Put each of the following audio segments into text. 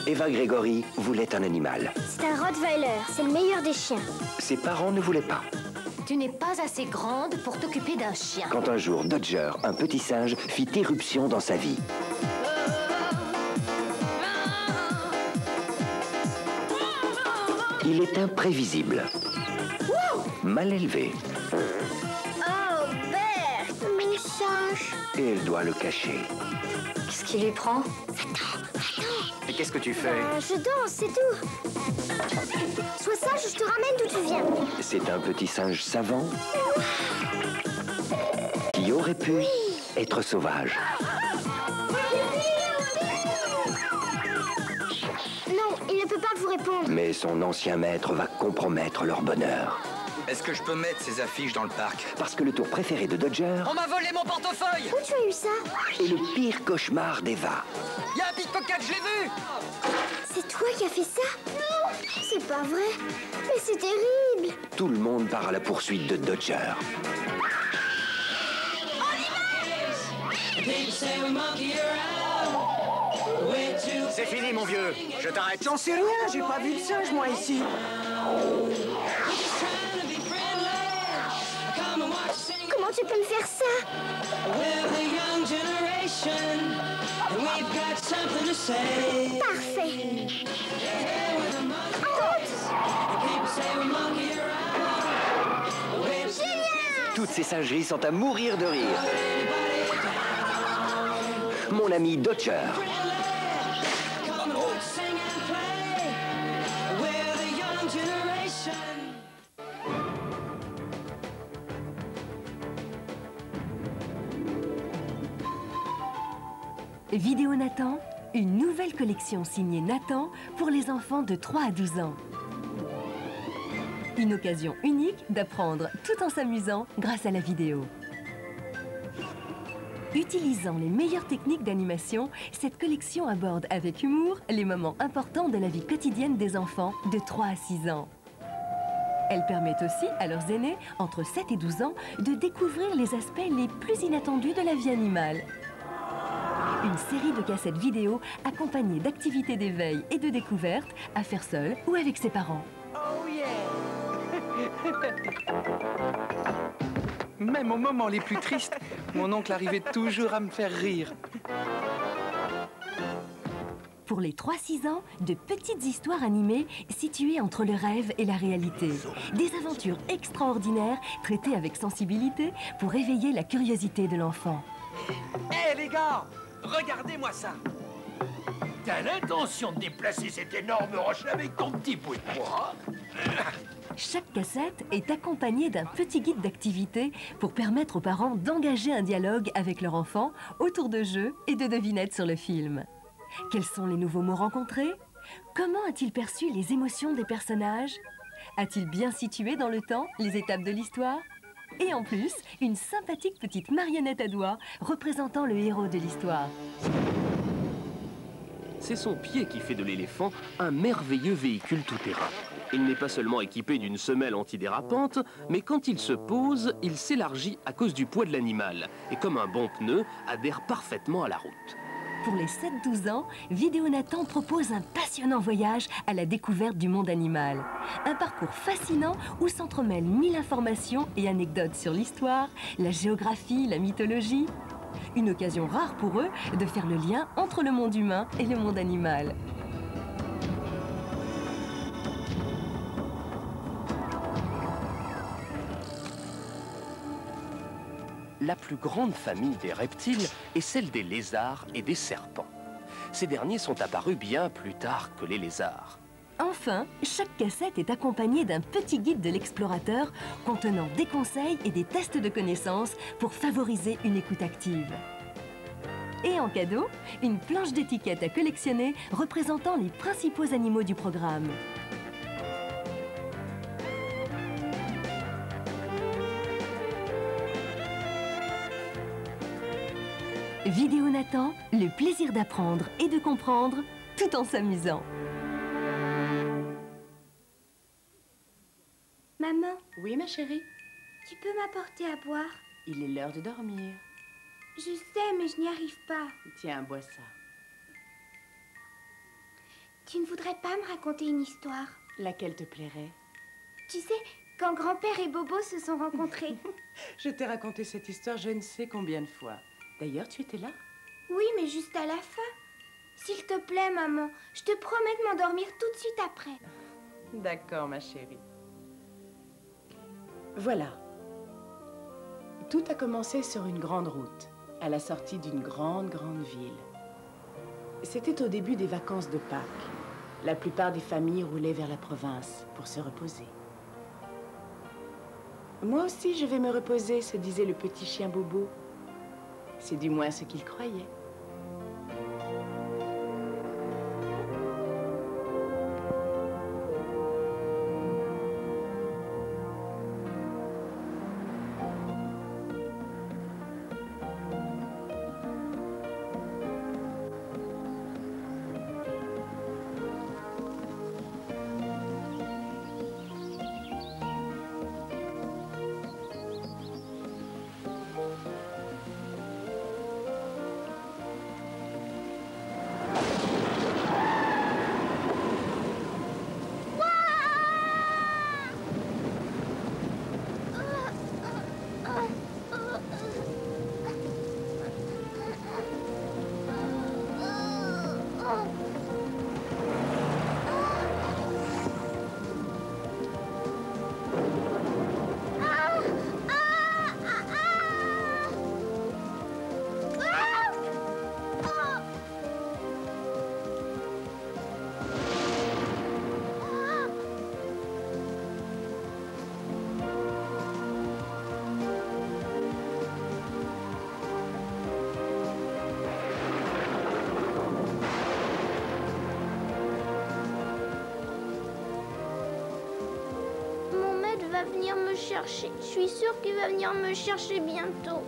Eva Gregory voulait un animal. C'est un Rottweiler, c'est le meilleur des chiens. Ses parents ne voulaient pas. Tu n'es pas assez grande pour t'occuper d'un chien. Quand un jour, Dodger, un petit singe, fit éruption dans sa vie. Il est imprévisible, mal élevé, Oh, Bert, mon singe. et elle doit le cacher. Qu'est-ce qui lui prend? Et qu'est-ce que tu fais? Je danse, c'est tout. Sois sage, je te ramène d'où tu viens. C'est un petit singe savant qui aurait pu être sauvage. Non, il ne peut pas vous répondre. Mais son ancien maître va compromettre leur bonheur. Est-ce que je peux mettre ces affiches dans le parc? Parce que le tour préféré de Dodger On m'a volé mon portefeuille! Où tu as eu ça? est le pire cauchemar d'Eva. Y'a un pickpocket, je l'ai vu! C'est toi qui as fait ça? Non, c'est pas vrai. Mais c'est terrible. Tout le monde part à la poursuite de Dodger. C'est fini, mon vieux. Je t'arrête. J'en sais rien, j'ai pas vu de singe, moi, ici. Comment tu peux me faire ça? Parfait. Génial! Toutes ces singeries sont à mourir de rire. Mon ami Dodger. Vidéo Nathan, une nouvelle collection signée Nathan pour les enfants de 3 à 12 ans. Une occasion unique d'apprendre tout en s'amusant grâce à la vidéo. Utilisant les meilleures techniques d'animation, cette collection aborde avec humour les moments importants de la vie quotidienne des enfants de 3 à 6 ans. Elle permet aussi à leurs aînés, entre 7 et 12 ans, de découvrir les aspects les plus inattendus de la vie animale. Une série de cassettes vidéo accompagnées d'activités d'éveil et de découverte à faire seul ou avec ses parents. Oh yeah! Même aux moments les plus tristes, mon oncle arrivait toujours à me faire rire. Pour les 3-6 ans, de petites histoires animées situées entre le rêve et la réalité. Des aventures extraordinaires traitées avec sensibilité pour éveiller la curiosité de l'enfant. Hé les gars, regardez-moi ça. T'as l'intention de déplacer cette énorme roche avec ton petit bout de bois? Chaque cassette est accompagnée d'un petit guide d'activité pour permettre aux parents d'engager un dialogue avec leur enfant autour de jeux et de devinettes sur le film. Quels sont les nouveaux mots rencontrés? Comment a-t-il perçu les émotions des personnages? A-t-il bien situé dans le temps les étapes de l'histoire? Et en plus, une sympathique petite marionnette à doigts représentant le héros de l'histoire. C'est son pied qui fait de l'éléphant un merveilleux véhicule tout-terrain. Il n'est pas seulement équipé d'une semelle antidérapante, mais quand il se pose, il s'élargit à cause du poids de l'animal et comme un bon pneu, adhère parfaitement à la route. Pour les 7-12 ans, Vidéo Nathan propose un passionnant voyage à la découverte du monde animal. Un parcours fascinant où s'entremêlent 1000 informations et anecdotes sur l'histoire, la géographie, la mythologie. Une occasion rare pour eux de faire le lien entre le monde humain et le monde animal. La plus grande famille des reptiles est celle des lézards et des serpents. Ces derniers sont apparus bien plus tard que les lézards. Enfin, chaque cassette est accompagnée d'un petit guide de l'explorateur contenant des conseils et des tests de connaissances pour favoriser une écoute active. Et en cadeau, une planche d'étiquettes à collectionner représentant les principaux animaux du programme. Vidéo Nathan, le plaisir d'apprendre et de comprendre tout en s'amusant. Maman, Oui, ma chérie, tu peux m'apporter à boire? il est l'heure de dormir. Je sais, mais je n'y arrive pas. Tiens, bois ça. Tu ne voudrais pas me raconter une histoire? Laquelle te plairait? Tu sais, quand grand-père et Bobo se sont rencontrés. Je t'ai raconté cette histoire je ne sais combien de fois. D'ailleurs, tu étais là? Oui, mais juste à la fin. S'il te plaît, maman, je te promets de m'endormir tout de suite après. D'accord, ma chérie. Voilà. Tout a commencé sur une grande route, à la sortie d'une grande ville. C'était au début des vacances de Pâques. La plupart des familles roulaient vers la province pour se reposer. Moi aussi, je vais me reposer, se disait le petit chien Bobo. C'est du moins ce qu'il croyait. Va venir me chercher. Je suis sûre qu'il va venir me chercher bientôt.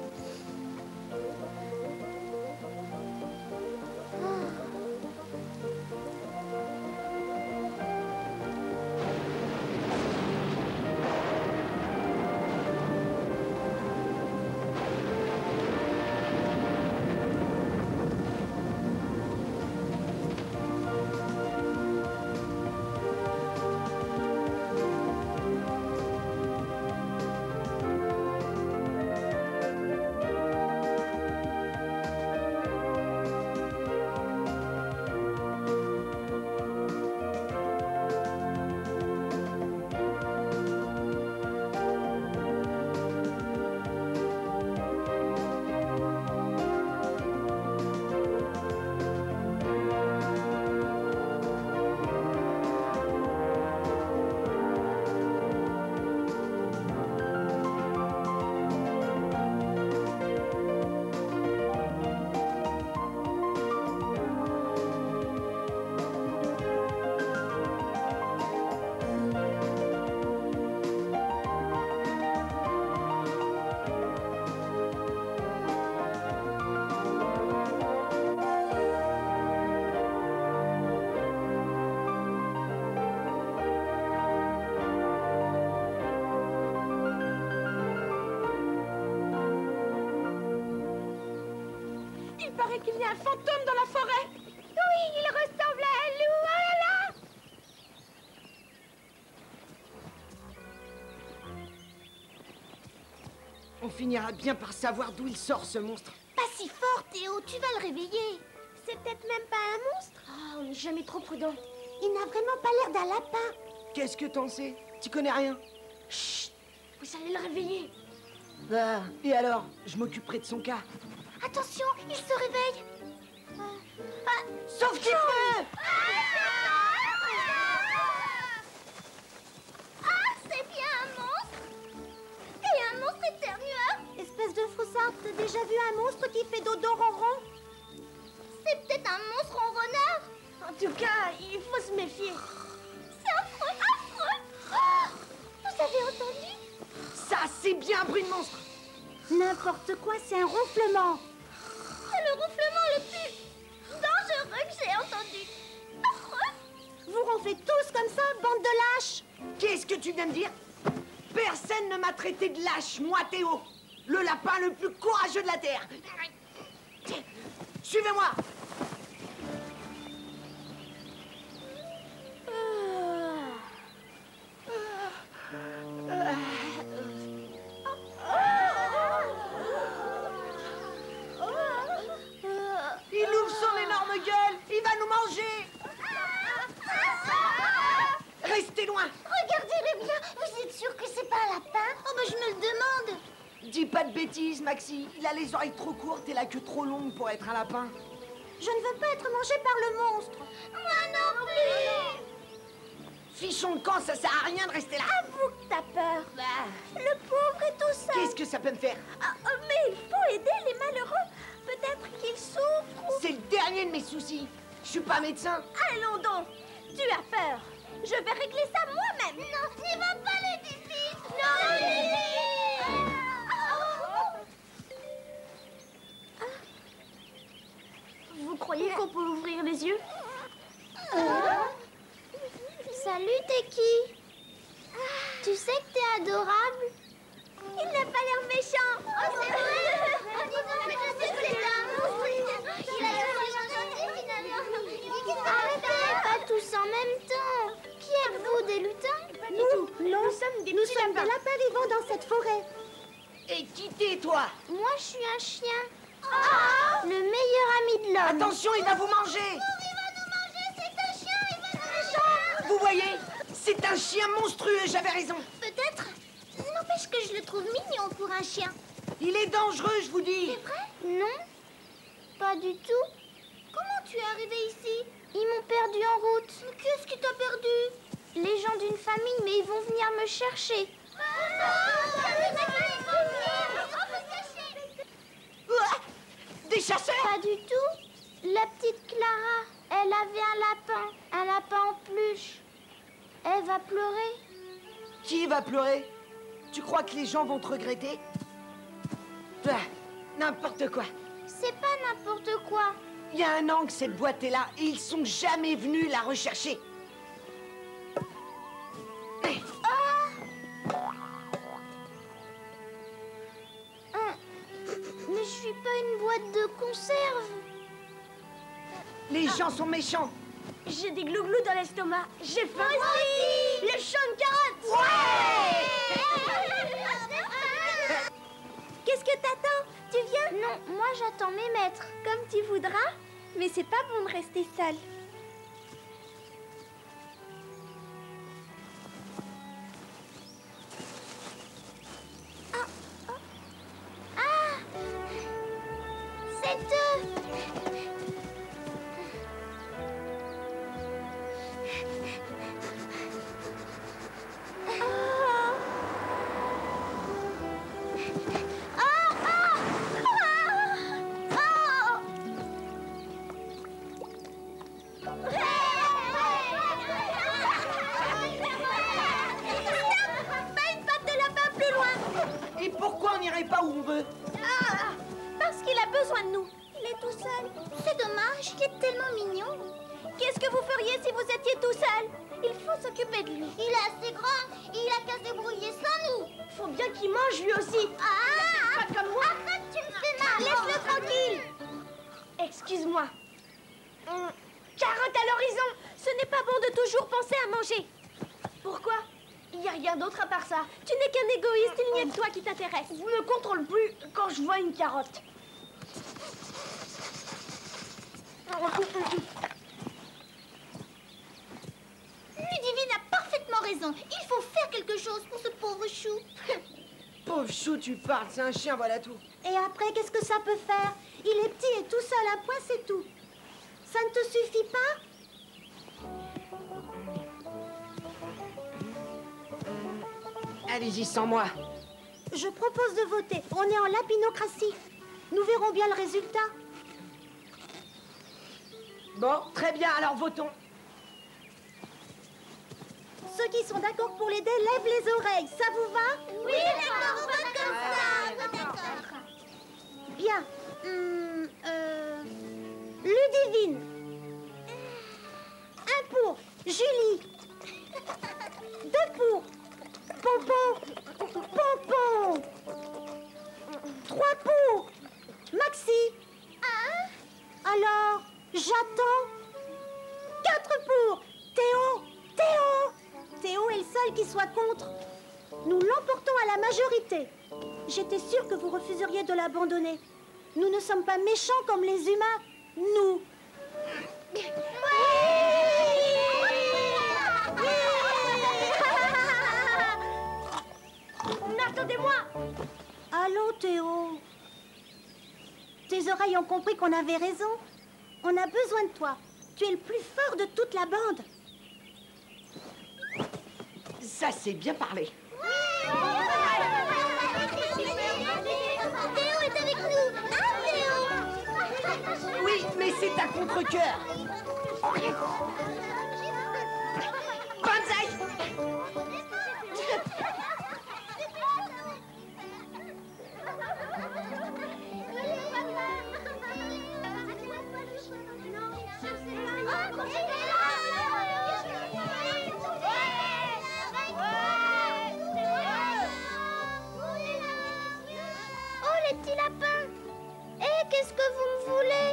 Il paraît qu'il y a un fantôme dans la forêt. Oui, il ressemble à un loup. Oh là là! On finira bien par savoir d'où il sort, ce monstre. Pas si fort, Théo, tu vas le réveiller. C'est peut-être même pas un monstre. Oh, on n'est jamais trop prudent. Il n'a vraiment pas l'air d'un lapin. Qu'est-ce que t'en sais? Tu connais rien. Chut! Vous allez le réveiller. Bah, et alors? Je m'occuperai de son cas. Attention, il se réveille. Sauf qu'il peut! Ah, c'est bien un monstre. Et un monstre éternueur. Espèce de froussard, t'as déjà vu un monstre qui fait dodo ronron? C'est peut-être un monstre ronronneur. En tout cas, il faut se méfier. C'est affreux, affreux. Oh, vous avez entendu? Ça, c'est bien un bruit de monstre. N'importe quoi, c'est un ronflement. C'est le ronflement le plus dangereux que j'ai entendu. Affreux. Vous ronflez tous comme ça, bande de lâches. Qu'est-ce que tu viens de dire? Personne ne m'a traité de lâche, moi, Théo. Le lapin le plus courageux de la Terre. Suivez-moi. loin. Regardez-le bien. Vous êtes sûr que c'est pas un lapin? Oh, bah je me le demande. Dis pas de bêtises, Maxi. Il a les oreilles trop courtes et la queue trop longue pour être un lapin. Je ne veux pas être mangé par le monstre. Moi non plus. Fichon de camp, ça sert à rien de rester là. Avoue que t'as peur. Le pauvre est tout seul. Qu'est-ce que ça peut me faire? Mais il faut aider les malheureux. Peut-être qu'ils souffrent ou... C'est le dernier de mes soucis. Je suis pas médecin. Allons donc. Tu as peur. Je vais régler ça moi-même. Non, n'y va pas, les Divine. Non, Vous croyez qu'on peut ouvrir les yeux? Salut, t'es qui? Tu sais que t'es adorable. Il n'a pas l'air méchant. Oh, c'est vrai. Mais je sais que c'est un monstre. Il a l'air gentil, finalement. Arrêtez, pas tous en même temps. Qui êtes-vous, des lutins? Nous sommes des lapins vivants dans cette forêt. Et qui t'es, toi? Moi, je suis un chien. Le meilleur ami de l'homme. Attention, il va vous manger. Il va nous manger, c'est un chien, il va nous manger. Vous voyez? C'est un chien monstrueux, j'avais raison. Peut-être. N'empêche que je le trouve mignon pour un chien. Il est dangereux, je vous dis. C'est vrai? Non, pas du tout. Comment tu es arrivé ici? Ils m'ont perdu en route. Qu'est-ce qui t'a perdu? Les gens d'une famille, mais ils vont venir me chercher. Des chasseurs? Pas du tout. La petite Clara, elle avait un lapin en peluche. Elle va pleurer. Qui va pleurer? Tu crois que les gens vont te regretter? N'importe quoi. C'est pas n'importe quoi. Il y a un an que cette boîte est là et ils sont jamais venus la rechercher. Mais je suis pas une boîte de conserve. Les gens sont méchants. J'ai des glouglous dans l'estomac. J'ai faim. Moi aussi. Le champ de carottes. Qu'est-ce que t'attends? Tu viens? Non, moi j'attends mes maîtres. Comme tu voudras, mais c'est pas bon de rester seul. C'est eux. Et pourquoi on n'irait pas où on veut? Parce qu'il a besoin de nous. Il est tout seul. C'est dommage, il est tellement mignon. Qu'est-ce que vous feriez si vous étiez tout seul? Il faut s'occuper de lui. Il est assez grand, il a qu'à se débrouiller sans nous. Faut bien qu'il mange lui aussi. Ah, Pas comme moi. arrête, tu me fais mal. Laisse-le tranquille. Excuse-moi. Carotte à l'horizon. Ce n'est pas bon de toujours penser à manger. Pourquoi? Il n'y a rien d'autre à part ça. Tu n'es qu'un égoïste, il n'y a que toi qui t'intéresse. Je me contrôle plus quand je vois une carotte. Ludivine a parfaitement raison. Il faut faire quelque chose pour ce pauvre chou. Pauvre chou, tu parles, c'est un chien, voilà tout. Et après, qu'est-ce que ça peut faire? Il est petit et tout seul, un point, c'est tout. Ça ne te suffit pas? Allez-y sans moi. Je propose de voter. On est en lapinocratie. Nous verrons bien le résultat. Bon, très bien, alors votons. Ceux qui sont d'accord pour l'aider, lèvent les oreilles. Ça vous va? Oui, d'accord, on vote comme ça. D'accord. Bien. Ludivine. Un pour Julie. Deux pour Pompon. Pompon. Trois pour Maxi. Alors, j'attends. 4 pour Théo. Théo est le seul qui soit contre. Nous l'emportons à la majorité. J'étais sûre que vous refuseriez de l'abandonner. Nous ne sommes pas méchants comme les humains. Nous. Oui. Allons, Théo. Tes oreilles ont compris qu'on avait raison. On a besoin de toi. Tu es le plus fort de toute la bande. Ça, c'est bien parlé. Théo est avec nous. Hein, Théo? Oui, mais c'est à contre-cœur. Banzai! Oh, les petits lapins! Qu'est-ce que vous me voulez?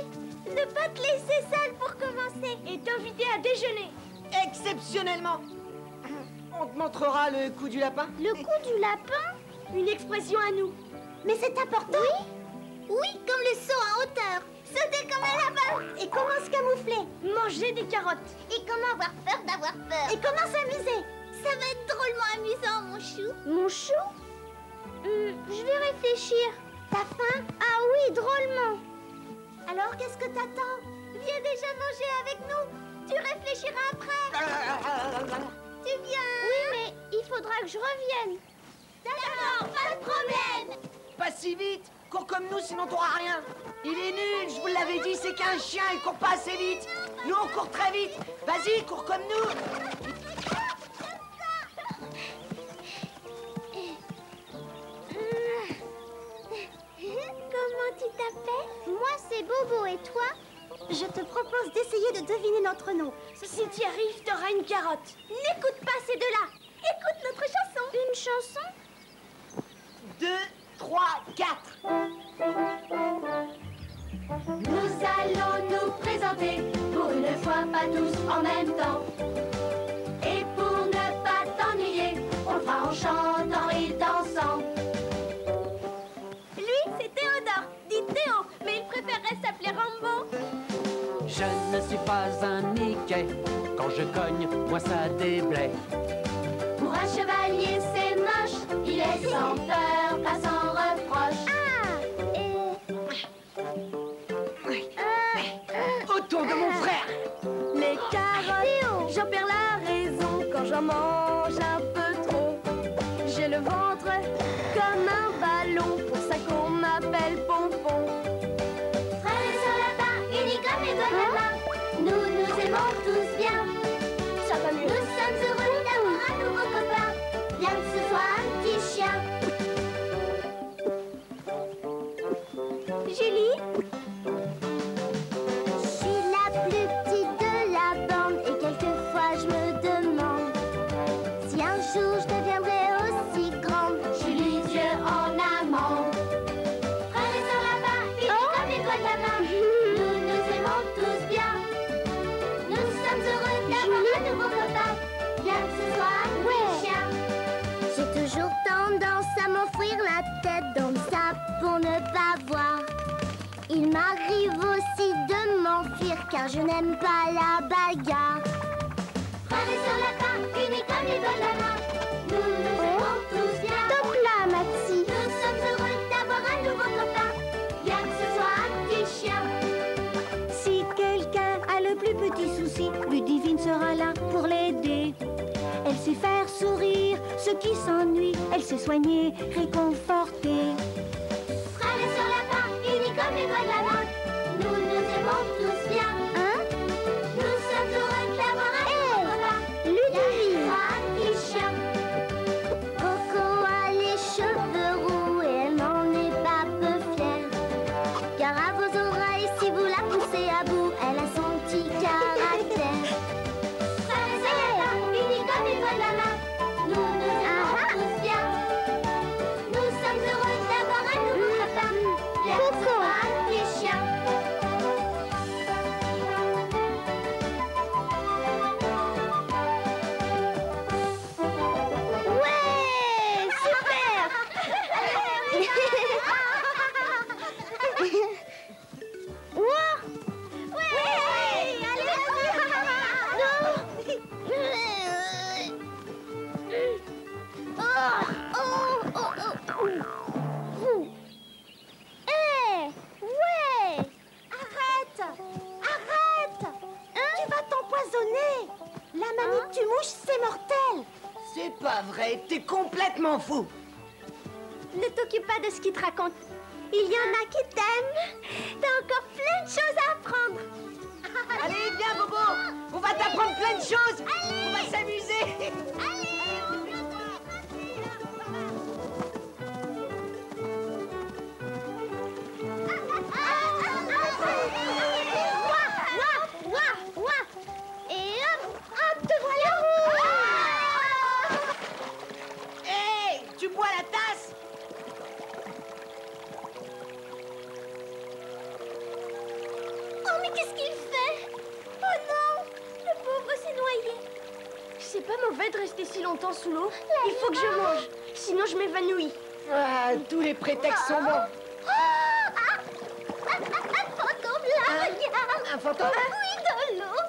Ne pas te laisser seule pour commencer. Et t'inviter à déjeuner. Exceptionnellement. On te montrera le coup du lapin? Le coup du lapin? Une expression à nous. Mais c'est important. Oui? Oui, comme le saut en hauteur. Sauter comme un lapin. Et comment se camoufler? Manger des carottes. Et comment avoir peur d'avoir peur? Et comment s'amuser? Ça va être drôlement amusant, mon chou. Mon chou? Je vais réfléchir. T'as faim? Ah oui, drôlement. Alors, qu'est-ce que t'attends? Viens déjà manger avec nous. Tu réfléchiras après. Tu viens? Oui, mais il faudra que je revienne. D'accord, pas de problème. Pas si vite. Cours comme nous, sinon t'auras rien. Il est nul, je vous l'avais dit, c'est qu'un chien, il court pas assez vite. Nous, on court très vite. Vas-y, cours comme nous. Comment tu t'appelles? Moi, c'est Bobo, et toi? Je te propose d'essayer de deviner notre nom. Si tu y arrives, t'auras une carotte. N'écoute pas ces deux-là. Écoute notre chanson. Une chanson? 2, 3, 4. Nous allons nous présenter, pour une fois pas tous en même temps. Et pour ne pas t'ennuyer, on le fera en chantant et dansant. Lui, c'est Théodore, dit Théo, mais il préférerait s'appeler Rambo. Je ne suis pas un Mickey, quand je cogne, moi ça déblaye. Pour un chevalier, c'est moche, il est sans peur, pas sans reproche. Autour de mon frère. Les carottes, j'en perds la raison quand j'en mange un peu trop. J'ai le ventre comme un ballon, pour ça qu'on m'appelle Pompon. Frères et sœurs lapins, unis comme les doigts de la main, nous nous aimons tous bien. Ça va mieux. Nous sommes heureux d'avoir un nouveau copain, bien que ce soit un petit chien. Julie? Je suis la plus petite de la bande et quelquefois je me demande si un jour je deviendrai aussi grande. Julie, Dieu en amande. Frères et sœurs lapins, unis comme les doigts de la main, nous nous aimons tous bien. Nous sommes heureux d'avoir un nouveau copain, bien que ce soit un petit chien. J'ai toujours tendance à m'enfouir la tête dans le sable pour ne pas voir. Il m'arrive aussi de m'enfuir car je n'aime pas la bagarre. Frères et sœurs lapins, unis comme les doigts de la main, nous nous aimons tous bien. Top là, Maxi. Nous sommes heureux d'avoir un nouveau copain, bien que ce soit un petit chien. Si quelqu'un a le plus petit souci, Ludivine sera là pour l'aider. Elle sait faire sourire ceux qui s'ennuient, elle sait soigner, réconforter. Frères et sœurs lapins, unis comme les doigts de la main, nous nous aimons tous bien. Hein? Nous sommes heureux d'avoir un nouveau copain, bien que ce Ludivine. soit un petit chien. Coco a les cheveux roux et elle n'en est pas peu fière. Car à vos oreilles, si vous la poussez à bout, elle a son petit caractère. Frères et sœurs lapins, unis comme les doigts de la main, nous nous aimons tous bien. Nous sommes tu mouches, c'est mortel. C'est pas vrai, t'es complètement fou. Ne t'occupe pas de ce qu'il te raconte. Il y en a qui t'aiment. T'as encore plein de choses à apprendre. Allez, viens, Bobo. On va t'apprendre plein de choses. On va s'amuser. Et hop, te voilà. Hé, tu bois la tasse? Oh, mais qu'est-ce qu'il fait? Oh non, le pauvre s'est noyé. C'est pas mauvais de rester si longtemps sous l'eau. Il faut que je mange, sinon je m'évanouis. Ah, tous les prétextes sont bons. Un fantôme là, regarde. Un fantôme? Oui, dans l'eau.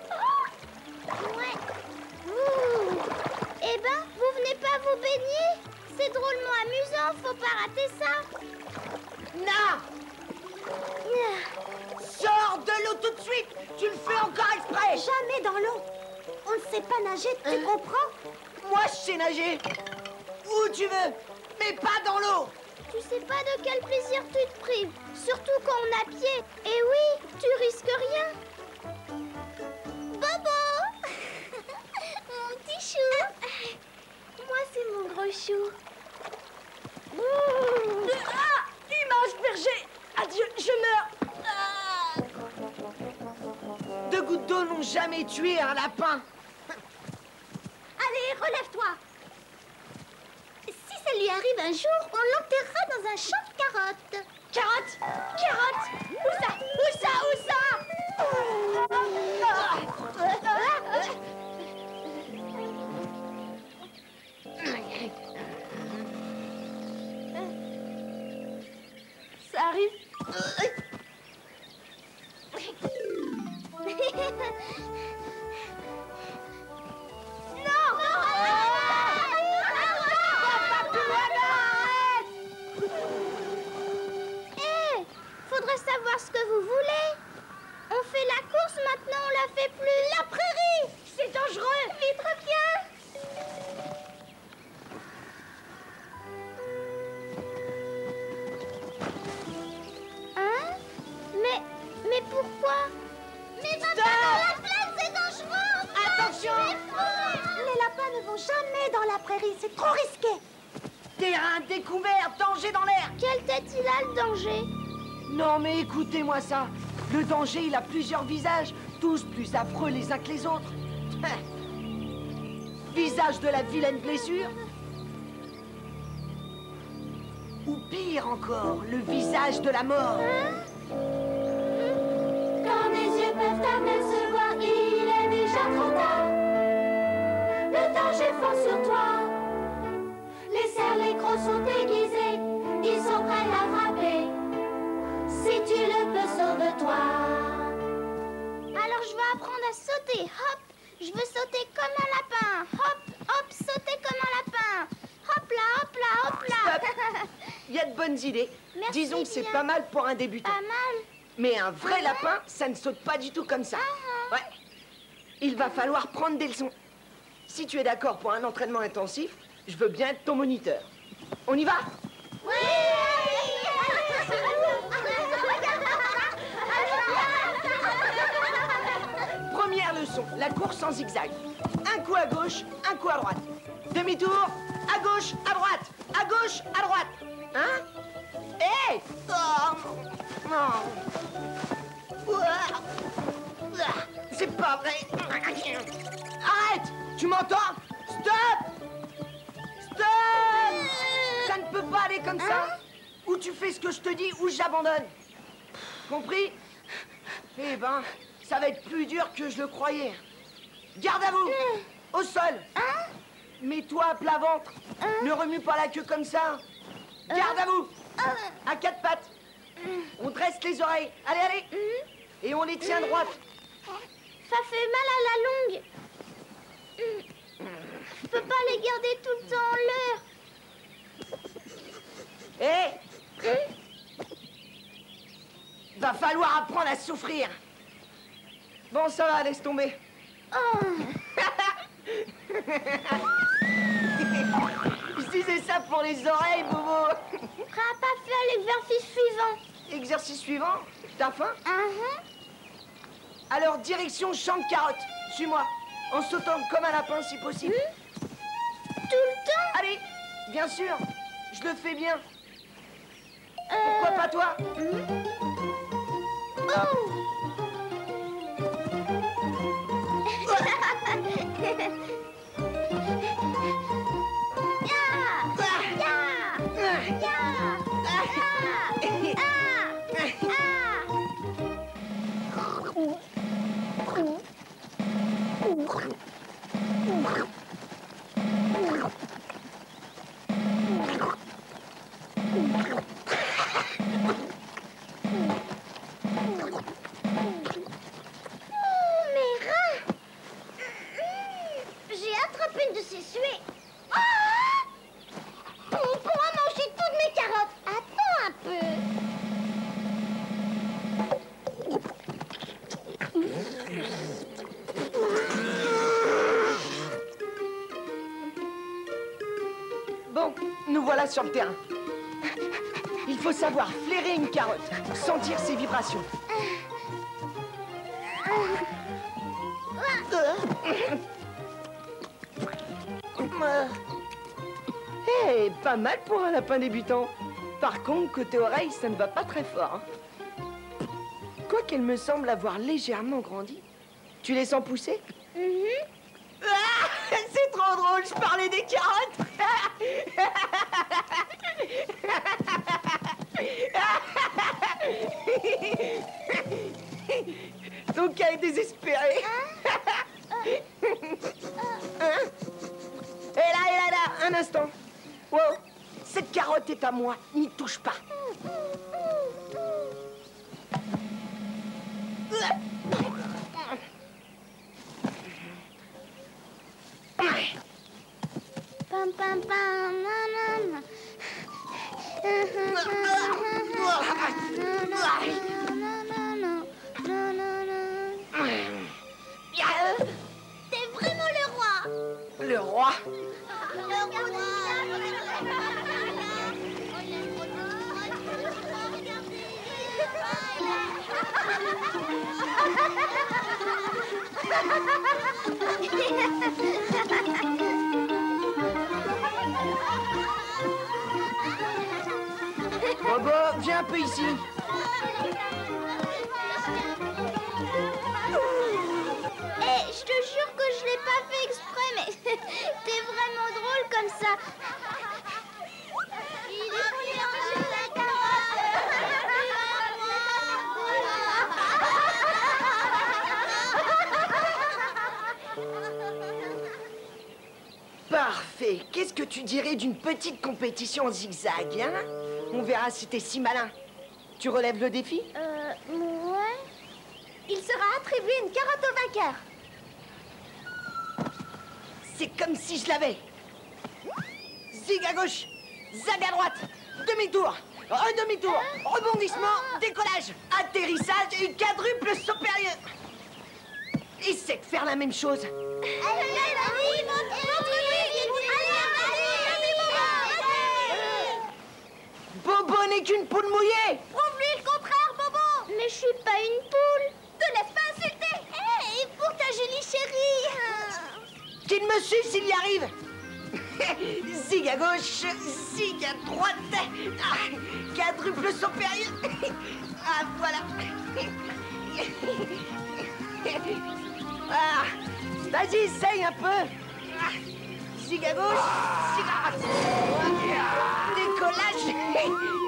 Ouais. Eh ben, vous venez pas vous baigner? C'est drôlement amusant, faut pas rater ça. Non! Sors de l'eau tout de suite! Tu le fais encore exprès! Jamais dans l'eau. On ne sait pas nager, tu comprends? Moi, je sais nager. Où tu veux, mais pas dans l'eau. Tu sais pas de quel plaisir tu te prives, surtout quand on a pied. Et oui, tu risques rien. Bobo! Mon petit chou. Moi, c'est mon gros chou. Ah! Image berger! Adieu, je meurs! Deux gouttes d'eau n'ont jamais tué un lapin. Allez, relève-toi. Si ça lui arrive un jour, on l'enterrera dans un champ de carottes. Carottes! Carottes! Où ça? Où ça? Où ça? Ça arrive. Faudrait savoir ce que vous voulez. On fait la course maintenant, on la fait plus. La prairie, c'est dangereux. Vite, reviens. Hein? Mais pourquoi? Mais va pas dans la plaine, c'est dangereux. Attention! Les lapins ne vont jamais dans la prairie, c'est trop risqué. Terrain découvert, danger dans l'air. Quelle tête il a, le danger? Non, mais écoutez-moi ça. Le danger, il a plusieurs visages, tous plus affreux les uns que les autres. Visage de la vilaine blessure. Ou pire encore, le visage de la mort. Quand mes yeux peuvent à peine se voir, il est déjà trop tard. Le danger fond sur toi. Les cerfs, les crocs sont aiguisés, ils sont prêts à frapper. Si tu le peux, sauve-toi. Alors je vais apprendre à sauter. Hop, je veux sauter comme un lapin. Hop, hop, sauter comme un lapin. Hop là, hop là, hop là. Il y a de bonnes idées. Merci Disons que c'est bien. pas mal pour un débutant. Pas mal. Mais un vrai lapin, ça ne saute pas du tout comme ça. Ouais. Il va falloir prendre des leçons. Si tu es d'accord pour un entraînement intensif, je veux bien être ton moniteur. On y va? Oui. Première leçon, la course en zigzag. Un coup à gauche, un coup à droite. Demi-tour, à gauche, à droite. À gauche, à droite. Hein? Hé! Oh, non. C'est pas vrai. Arrête! Tu m'entends? Stop! Stop! Ça ne peut pas aller comme ça. Ou tu fais ce que je te dis, ou j'abandonne. Compris? Eh ben, ça va être plus dur que je le croyais. Garde à vous! Au sol! Mets-toi à plat ventre. Ne remue pas la queue comme ça. Garde à vous! À quatre pattes. On dresse les oreilles. Allez, allez! Et on les tient droites. Ça fait mal à la longue. Je peux pas les garder tout le temps en l'air. Hé! Va falloir apprendre à souffrir. Bon, ça va, laisse tomber. Oh. Je disais ça pour les oreilles, Bobo. Prêt à pas faire l'exercice suivant. Exercice suivant. T'as faim? Alors, direction champ de carottes. Suis-moi. En sautant comme un lapin, si possible. Tout le temps? Allez, bien sûr. Je le fais bien. Pourquoi pas toi? Oh! Bon, nous voilà sur le terrain. Il faut savoir flairer une carotte, sentir ses vibrations. Eh, pas mal pour un lapin débutant. Par contre, côté oreille, ça ne va pas très fort. Quoiqu'elle me semble avoir légèrement grandi. Tu les sens pousser? Ah, c'est trop drôle, je parlais des carottes. Ton cas est désespéré. Hein? Et là, un instant. Wow, cette carotte est à moi, n'y touche pas. Pam pam pam nanana. T'es vraiment le roi. Le roi? Bobo, viens un peu ici. Je te jure que je l'ai pas fait exprès, mais t'es vraiment drôle comme ça. Il est mélangé la Parfait. Qu'est-ce que tu dirais d'une petite compétition en zigzag, hein? On verra si t'es si malin. Tu relèves le défi? Ouais. Il sera attribué une carotte au vainqueur. C'est comme si je l'avais. Zig à gauche, zag à droite, demi-tour, redemi-tour, rebondissement, décollage, atterrissage et quadruple saut périlleux. Essaie de faire la même chose. Bobo n'est qu'une poule mouillée. Prouve-lui le contraire, Bobo. Mais je suis pas une poule. Te laisse pas insulter. Hé, pour ta jolie chérie. Qu'il me suive s'il y arrive. Zig à gauche, zig à droite, quadruple saut périlleux. Ah, voilà. Ah, vas-y, essaye un peu. Zig à gauche, zig à droite. Décollage.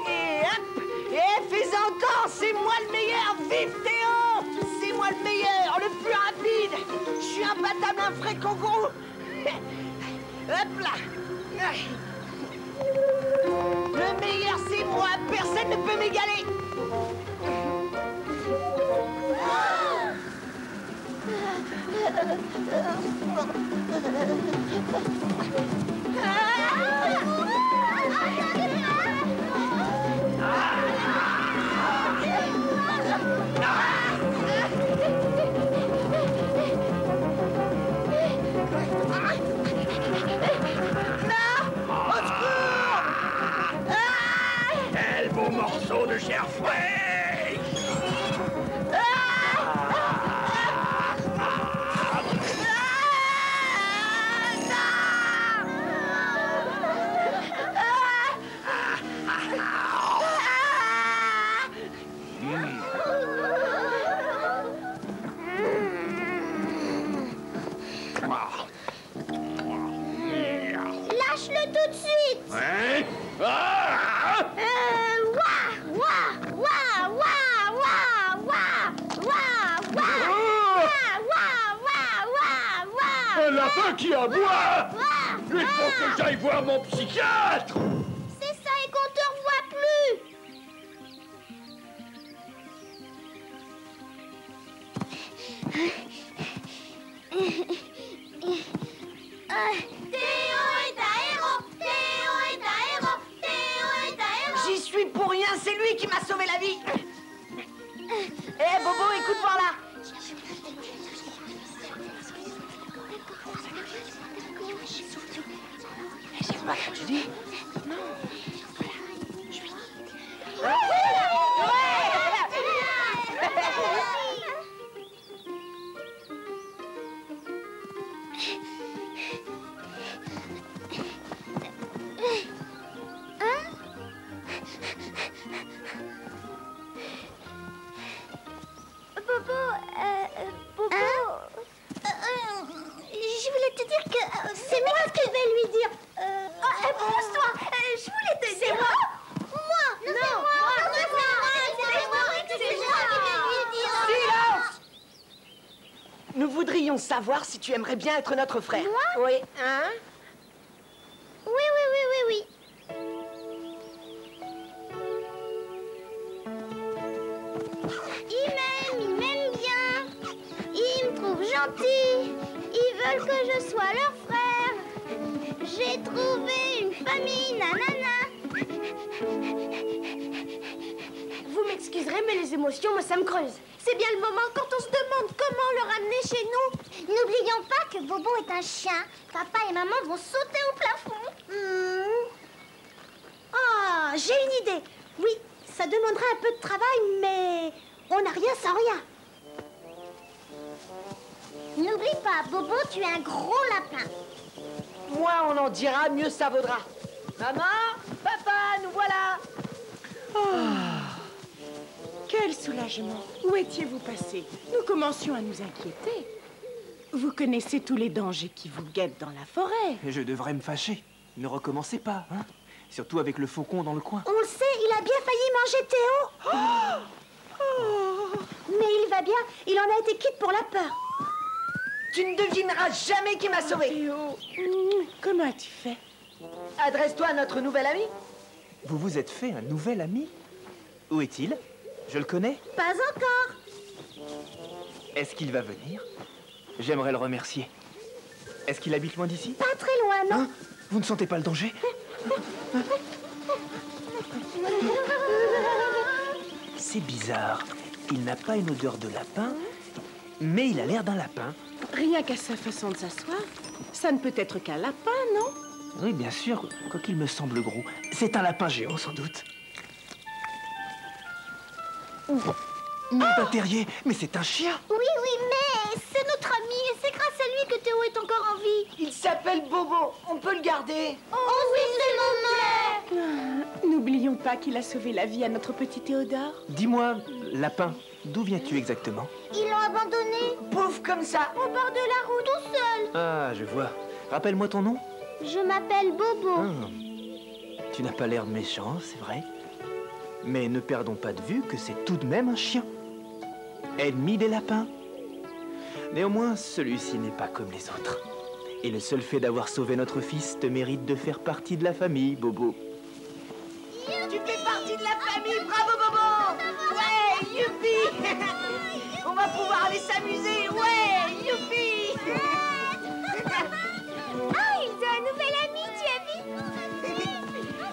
Et hop. Et fais-en encore, c'est moi le meilleur. Vive Théo. C'est moi le meilleur, le plus rapide. Je suis imbattable, un vrai kangourou. Hop là. Le meilleur, c'est moi. Personne ne peut m'égaler. morceau de chair fraîche. Lâche-le tout de suite. Hein? Un lapin qui aboie! Il faut que j'aille voir mon psychiatre! C'est ça et qu'on te revoit plus. Théo est un héros. Théo est un héros. Théo est un héros. J'y suis pour rien, c'est lui qui m'a sauvé la vie. Eh Bobo, écoute voir là. C'est pas ce que tu dis? Non. Bobo, je voulais te dire que c'est moi ce que je vais lui dire. Pousse-toi, je voulais te dire. C'est moi? Moi. Non, c'est moi. C'est moi qui vais lui dire. Silence! Nous voudrions savoir si tu aimerais bien être notre frère. Moi? Oui, hein? Oui. Il m'aime bien. Ils me trouvent gentil. Ils veulent que je sois leur frère. J'ai trouvé une famille, nanana. Vous m'excuserez, mais les émotions, moi, ça me creuse. C'est bien le moment quand on se demande comment le ramener chez nous. N'oublions pas que Bobo est un chien. Papa et maman vont sauter au plafond. Ah, j'ai une idée. Oui, ça demanderait un peu de travail, mais on n'a rien sans rien. N'oublie pas, Bobo, tu es un gros lapin. Moins on en dira, mieux ça vaudra. Maman, papa, nous voilà. Quel soulagement! Où étiez-vous passés? Nous commencions à nous inquiéter. Vous connaissez tous les dangers qui vous guettent dans la forêt. Je devrais me fâcher. Ne recommencez pas, hein? Surtout avec le faucon dans le coin. On le sait, il a bien failli manger Théo. Mais il va bien, il en a été quitte pour la peur. Tu ne devineras jamais qui m'a sauvé. Théo, comment as-tu fait? Adresse-toi à notre nouvel ami. Vous vous êtes fait un nouvel ami? Où est-il? Je le connais? Pas encore. Est-ce qu'il va venir? J'aimerais le remercier. Est-ce qu'il habite loin d'ici? Pas très loin, non? Hein? Vous ne sentez pas le danger? C'est bizarre. Il n'a pas une odeur de lapin, mais il a l'air d'un lapin. Rien qu'à sa façon de s'asseoir. Ça ne peut être qu'un lapin, non? Oui, bien sûr, quoiqu'il me semble gros. C'est un lapin géant, sans doute. Non, pas terrier, mais c'est un chien. Oui, mais c'est notre ami et c'est grâce à lui que Théo est encore en vie. Il s'appelle Bobo. On peut le garder. Oh oui, c'est mon mère. N'oublions pas qu'il a sauvé la vie à notre petit Théodore. Dis-moi, lapin, d'où viens-tu exactement? Ils l'ont abandonné. Pouf, comme ça. Au bord de la route, tout seul. Ah, je vois. Rappelle-moi ton nom. Je m'appelle Bobo. Ah. Tu n'as pas l'air méchant, c'est vrai. Mais ne perdons pas de vue que c'est tout de même un chien. Ennemi des lapins. Néanmoins, celui-ci n'est pas comme les autres. Et le seul fait d'avoir sauvé notre fils te mérite de faire partie de la famille, Bobo. Tu fais partie de la famille, bravo Bobo. Ouais, youpi. On va pouvoir aller s'amuser, ouais, youpi. Ah, il a un nouvel ami, tu as vu?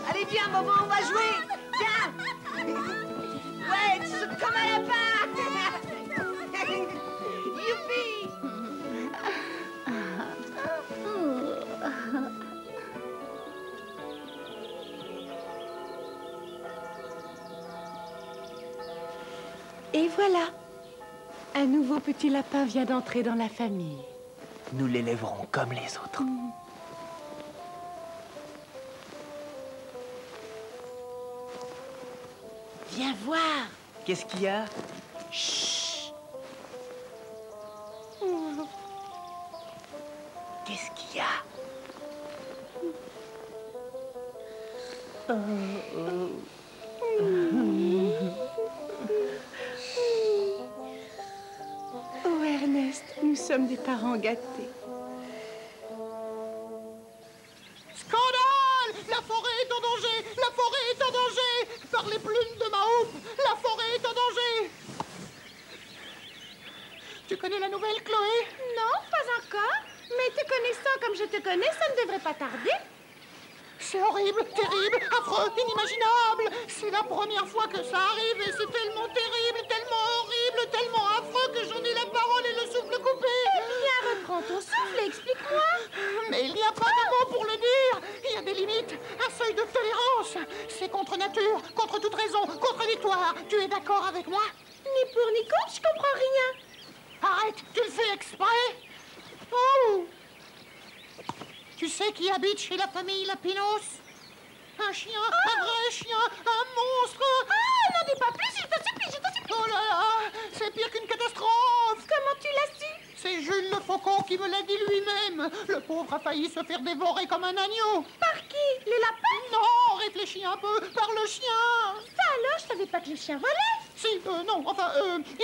Allez, viens Bobo, on va jouer. Viens. Ouais, tu sautes comme un lapin. Youpi. Et voilà, un nouveau petit lapin vient d'entrer dans la famille. Nous l'élèverons comme les autres. Viens voir. Qu'est-ce qu'il y a? Chut. Qu'est-ce qu'il y a? Oh Ernest, nous sommes des parents gâtés. Scandale! La forêt est en danger! La forêt est en danger! Par les plumes de ma houppe, la forêt est en danger! Tu connais la nouvelle, Chloé? Non, pas encore. Mais te connaissant comme je te connais, ça ne devrait pas tarder. C'est horrible, terrible, affreux, inimaginable. C'est la première fois que ça arrive et c'est tellement terrible, tellement horrible, tellement affreux que j'en ai la parole et le souffle coupé. Eh bien, reprends ton souffle et explique-moi. Mais il n'y a pas de mots pour le dire. Il y a des limites, un seuil de tolérance. C'est contre nature, contre toute raison, contradictoire. Tu es d'accord avec moi? Ni pour ni contre, je comprends rien. Arrête, tu le fais exprès? Oh! Tu sais qui habite chez la famille Lapinos? Un chien, un vrai chien, un monstre! Ah, n'en dis pas plus, je te supplie, je te supplie! Oh là là, c'est pire qu'une catastrophe! Comment tu l'as su? C'est Jules le faucon qui me l'a dit lui-même! Le pauvre a failli se faire dévorer comme un agneau! Par qui? Les lapins? Non, réfléchis un peu, par le chien! Ça alors, je savais pas que les chiens volaient! Si, non, enfin,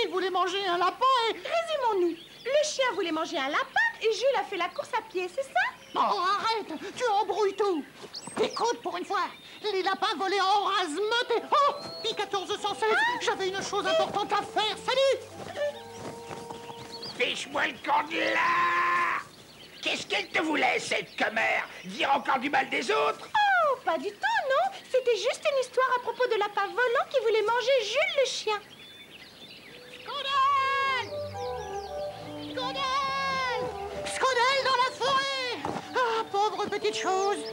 il voulait manger un lapin et... Résumons-nous. Le chien voulait manger un lapin et Jules a fait la course à pied, c'est ça? Oh, arrête! Tu embrouilles tout! Écoute, pour une fois, les lapins volaient en rase-meute et... Oh! Pi 1416, j'avais une chose importante à faire, salut! Fiche-moi le camp de là! Qu'est-ce qu'elle te voulait, cette commère? Dire encore du mal des autres? Oh, pas du tout, non. C'était juste une histoire à propos de lapin volant qui voulait manger Jules le chien. Scandale! Scandale! Scandale dans la forêt! Ah, pauvre petite chose!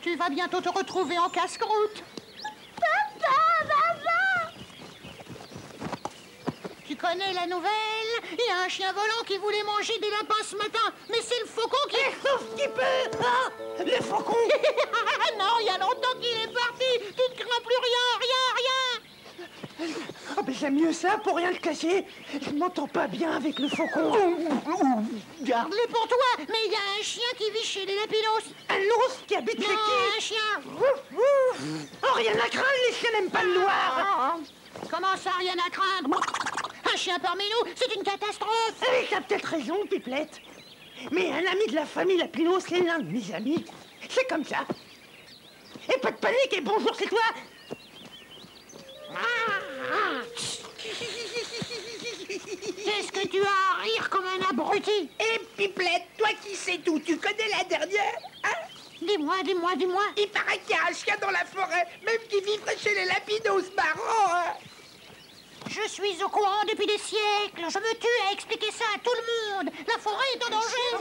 Tu vas bientôt te retrouver en casse-croûte. Papa, maman! Tu connais la nouvelle? Il y a un chien volant qui voulait manger des lapins ce matin, mais c'est le faucon qui... Sauf qui peut! Ah, le faucon! Non, il y a longtemps qu'il est parti. Tu ne crains plus rien, rien, rien. Oh, ben j'aime mieux ça pour rien te cacher. Je m'entends pas bien avec le faucon. Garde-les pour toi, mais il y a un chien qui vit chez les Lapinos. Un ours qui habite chez qui? Un chien. Oh, rien à craindre, les chiens n'aiment pas le noir. Comment ça, rien à craindre? Un chien parmi nous, c'est une catastrophe. Eh, t'as peut-être raison, Pipelette. Mais un ami de la famille Lapinos, c'est l'un de mes amis. C'est comme ça. Et pas de panique et bonjour, c'est toi. Qu'est-ce que tu as à rire comme un abruti? Et Pipelette, toi qui sais tout, tu connais la dernière, hein? Dis-moi. Il paraît qu'il y a un chien dans la forêt, même qui vivrait chez les Lapinos, marrant, hein? Je suis au courant depuis des siècles. Je me tue à expliquer ça à tout le monde. La forêt est en danger.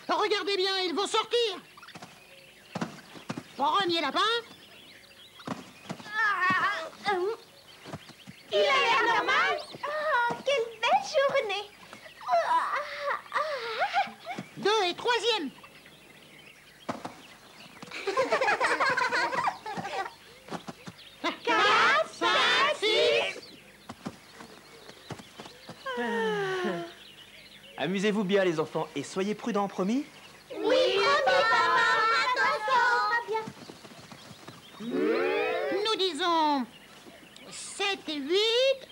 Regardez bien, ils vont sortir. Premier lapin. Il a l'air normal. Oh, quelle belle journée. 2 et 3e. Quatre, 5, 6. Amusez-vous bien, les enfants, et soyez prudents, promis? Oui, maman. Attention. Nous disons 7 et 8.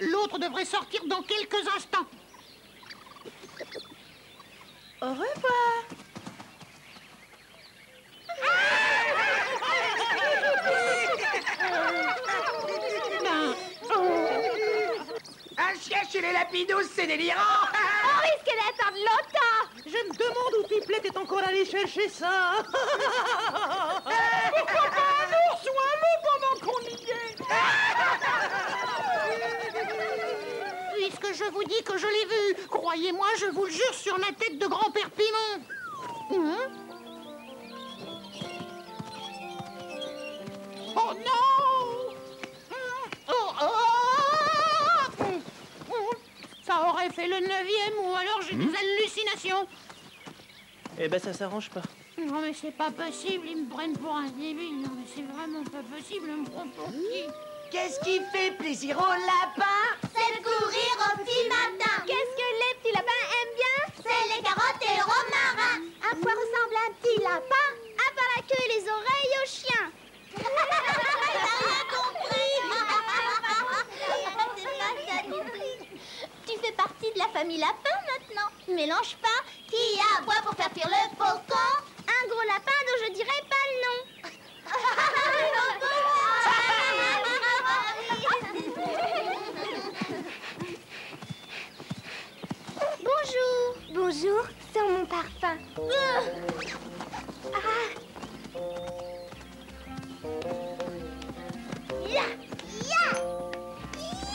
L'autre devrait sortir dans quelques instants. Au revoir. Un chien chez les lapidos, c'est délirant. On risque d'attendre longtemps. Je me demande où Pipelette est encore allée chercher ça. Pourquoi pas un ours ou un loup pendant qu'on y est? Puisque je vous dis que je l'ai vu, croyez-moi, je vous le jure sur la tête de grand-père Piment. Oh non! Ça aurait fait le 9e ou alors j'ai des hallucinations. Eh ben ça s'arrange pas. Non mais c'est pas possible, ils me prennent pour un débile. Non mais c'est vraiment pas possible, ils me prennent pour qui? Qu'est-ce qui fait plaisir au lapin? C'est de courir au petit matin. Qu'est-ce que les petits lapins aiment bien? C'est les carottes et le romarin. À quoi ressemble un petit lapin? À part la queue et les oreilles aux chiens. T'as rien compris. Tu fais partie de la famille lapin maintenant. Mélange pas. Qui a à boire pour faire cuire le faucon? Un gros lapin dont je dirais pas le nom. Bonjour. Bonjour, c'est mon parfum. Ya, ya,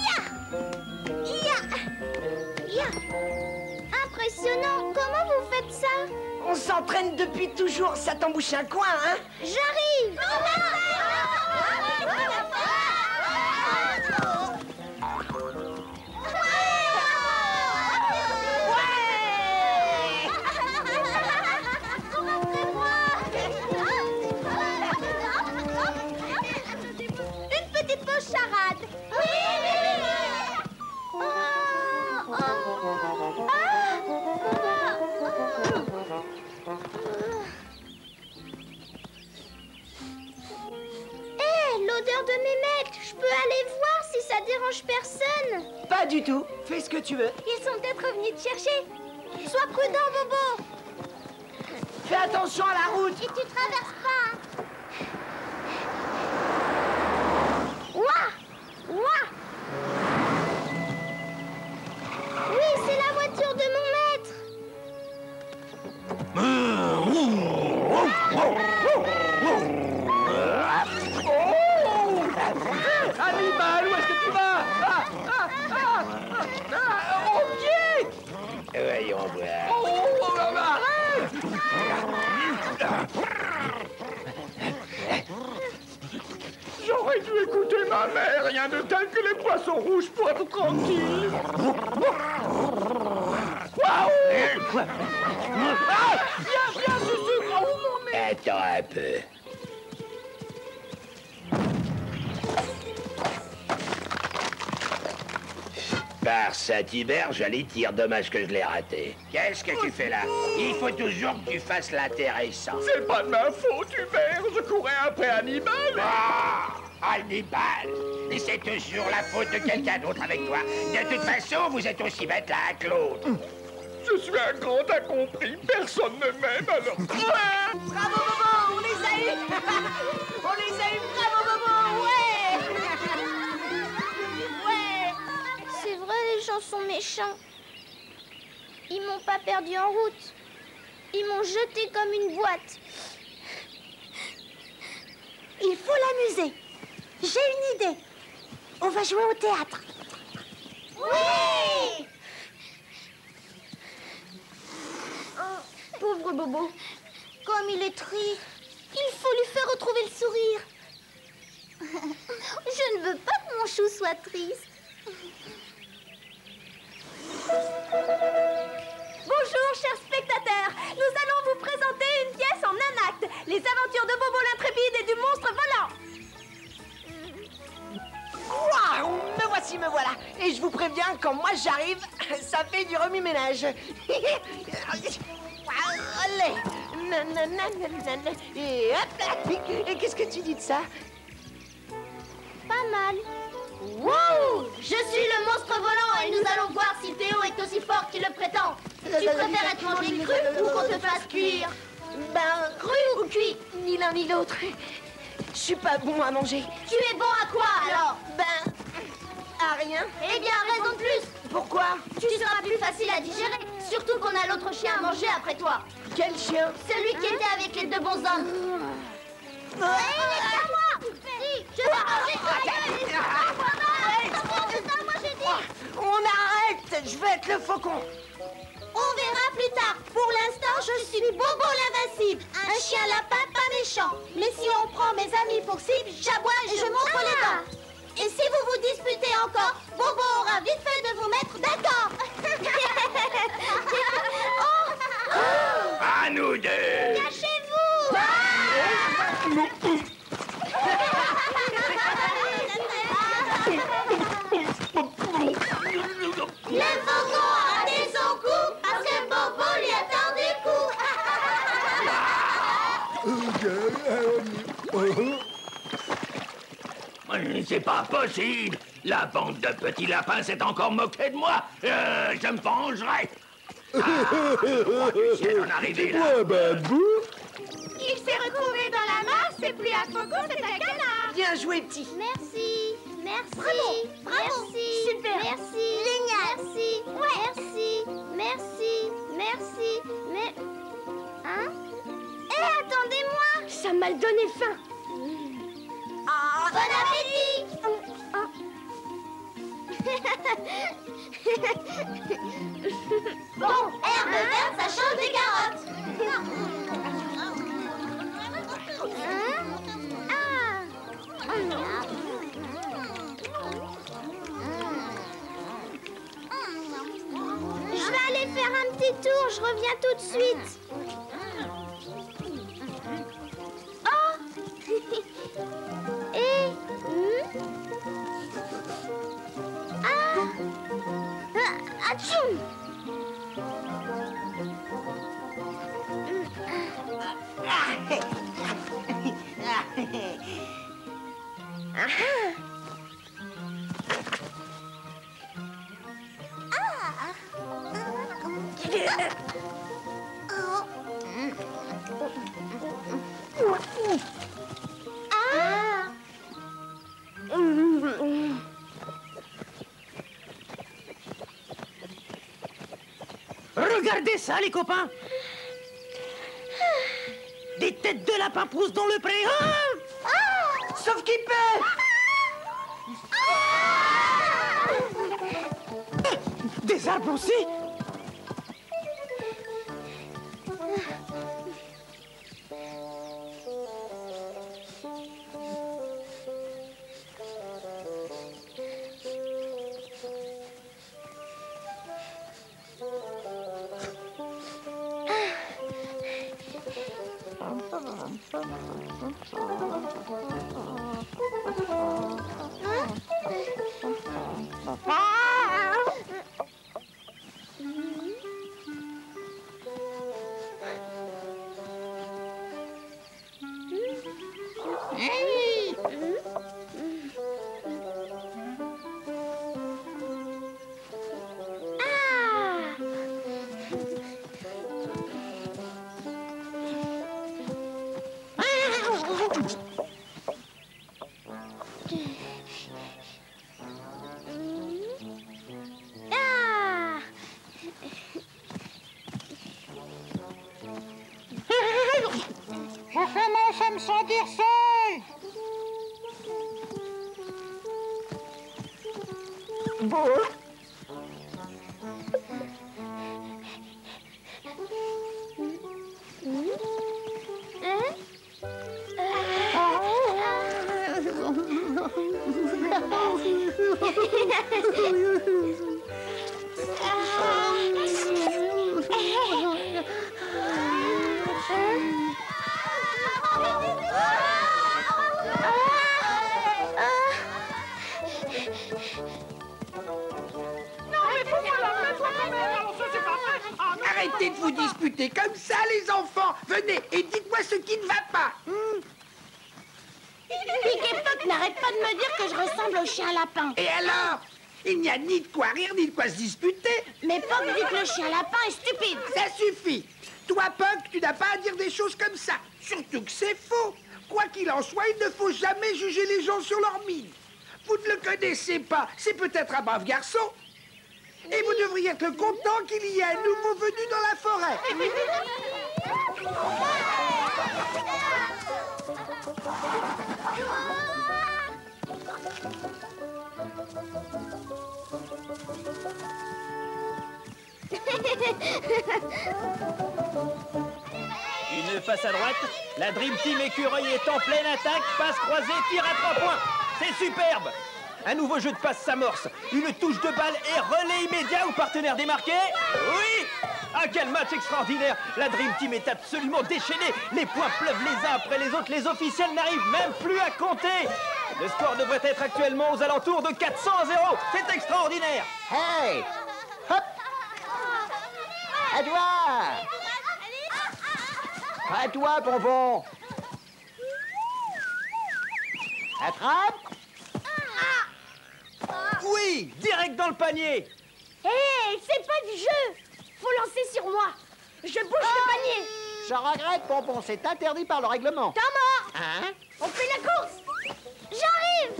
ya, ya, ya. Impressionnant. Comment vous faites ça? On s'entraîne depuis toujours, ça t'embouche un coin, hein? J'arrive. Une petite pause charade. L'odeur de mémèques. Je peux aller voir si ça dérange personne. Pas du tout, fais ce que tu veux. Ils sont peut-être revenus te chercher. Sois prudent, Bobo. Fais attention à la route. Et tu traverses pas. Ouah! Ouah! Oui, c'est la voiture de mon maître. Hannibal, où est-ce que tu vas? Au pied! Voyons voir. J'aurais dû écouter ma mère, rien de tel que les poissons rouges pour être tranquille. Waouh! Viens, sucre, où mon nez? Attends un peu. Par Saint-Hubert, j'allais dire, dommage que je l'ai raté. Qu'est-ce que tu fais là? Il faut toujours que tu fasses l'intéressant. C'est pas de ma faute, Hubert, je courais après Hannibal. Ah, Hannibal! Et c'est toujours la faute de quelqu'un d'autre avec toi. De toute façon, vous êtes aussi bête l'un que l'autre. Je suis un grand incompris, personne ne m'aime alors. Bravo, Bobo, on les a eus. On les a eus, bravo, Bobo, ouais. Ouais. C'est vrai, les gens sont méchants. Ils m'ont pas perdu en route. Ils m'ont jeté comme une boîte. Il faut l'amuser. J'ai une idée. On va jouer au théâtre. Oui! Oh, pauvre Bobo. Comme il est triste. Il faut lui faire retrouver le sourire. Je ne veux pas que mon chou soit triste. Bonjour, chers spectateurs. Nous allons vous présenter une pièce en un acte. Les aventures de Bobo l'intrépide et du monstre volant. Waouh, me voilà. Et je vous préviens, quand moi j'arrive, ça fait du remue-ménage. Allez. Nanana. Et hop là. Et qu'est-ce que tu dis de ça? Pas mal. Wow! Je suis le monstre volant et nous allons voir si Théo est aussi fort qu'il le prétend. Tu préfères être mangé cru ou qu'on te fasse cuire? Ben, Cru ou cuit? ni l'un ni l'autre. Je suis pas bon à manger. Tu es bon à quoi alors? Ben, à rien. Eh bien, raison de plus. Pourquoi? Tu seras plus facile à digérer. Surtout qu'on a l'autre chien à manger après toi. Quel chien? Celui qui était avec les 2 bons hommes. Hé, laisse-la moi. Si, je vais manger ta gueule. Moi, j'ai dit. On arrête. Je vais être le faucon. On verra plus tard. Pour l'instant, je suis Bobo l'invincible. Un chien lapin pas méchant. Mais si on prend mes amis pour cible, j'aboie et je montre les dents. Et si vous vous disputez encore, Bobo aura vite fait de vous mettre d'accord. À nous deux! Cachez-vous! Le faucon a raté son coup parce que Bobo lui a tendu le cou. C'est pas possible! La bande de petits lapins s'est encore moquée de moi! Je me vengerai! Je viens d'en arriver là! Il s'est retrouvé dans la masse, c'est plus un faucon, c'est un canard. Bien joué, petit. Merci, merci, Bravo, merci, super, merci, génial, merci, merci, merci, mais... Hein? Hé, attendez-moi! Ça m'a donné faim. Bon appétit! Bon, herbe verte, ça change des carottes. Je vais aller faire un petit tour, je reviens tout de suite. Oh! Et... Atchoum! Regardez ça, les copains! Des têtes de lapin poussent dans le pré. Sauf qu'il peut! Des arbres aussi? Je commence à me sentir seul. Bon. Arrêtez de vous disputer comme ça, les enfants. Venez et dites-moi ce qui ne va pas. Pic et Poc n'arrête pas de me dire que je ressemble au chien lapin. Et alors? Il n'y a ni de quoi rire, ni de quoi se disputer. Mais Poc dit que le chien lapin est stupide. Ça suffit. Toi, Poc, tu n'as pas à dire des choses comme ça. Surtout que c'est faux. Quoi qu'il en soit, il ne faut jamais juger les gens sur leur mine. Vous ne le connaissez pas. C'est peut-être un brave garçon. Et vous devriez être content qu'il y ait un nouveau venu dans la forêt. Une passe à droite, la Dream Team écureuil est en pleine attaque, passe croisée, tir à 3 points. C'est superbe. Un nouveau jeu de passe s'amorce. Une touche de balle et relais immédiat au partenaire démarqué. Oui! Ah, quel match extraordinaire! La Dream Team est absolument déchaînée. Les points pleuvent les uns après les autres. Les officiels n'arrivent même plus à compter. Le score devrait être actuellement aux alentours de 400-0. C'est extraordinaire! Hey! Hop! À toi! À toi, bonbon! Attrape! Oui! Direct dans le panier! Hé, c'est pas du jeu! Faut lancer sur moi! Je bouge le panier! Je regrette, bonbon, c'est interdit par le règlement. T'as mort! Hein? On fait la course! J'arrive!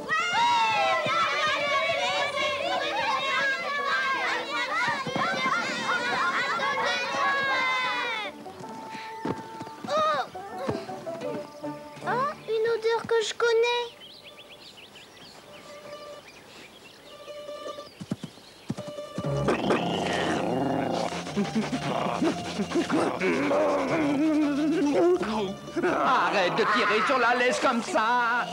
Oh, une odeur que je connais. Arrête de tirer sur la laisse comme ça.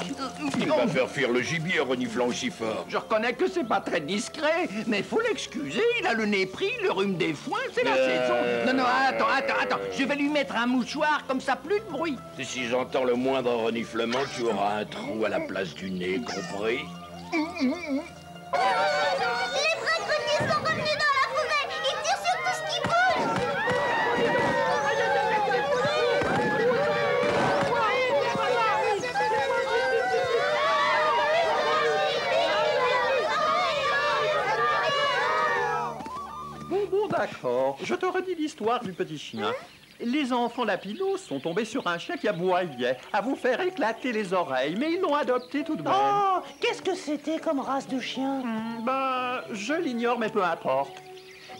Il va faire fuir le gibier en reniflant aussi fort. Je reconnais que c'est pas très discret, mais faut l'excuser, il a le nez pris, le rhume des foins, c'est la saison. Non, attends, je vais lui mettre un mouchoir, comme ça plus de bruit. Et si j'entends le moindre reniflement, tu auras un trou à la place du nez, compris? Les braconniers sont revenus dans la forêt. Ils tirent sur tout ce qui bouge. Bon, d'accord. Je te redis l'histoire du petit chien. Les enfants Lapinos sont tombés sur un chien qui aboyait à vous faire éclater les oreilles, mais ils l'ont adopté tout de même. Oh, qu'est-ce que c'était comme race de chien? Je l'ignore, mais peu importe.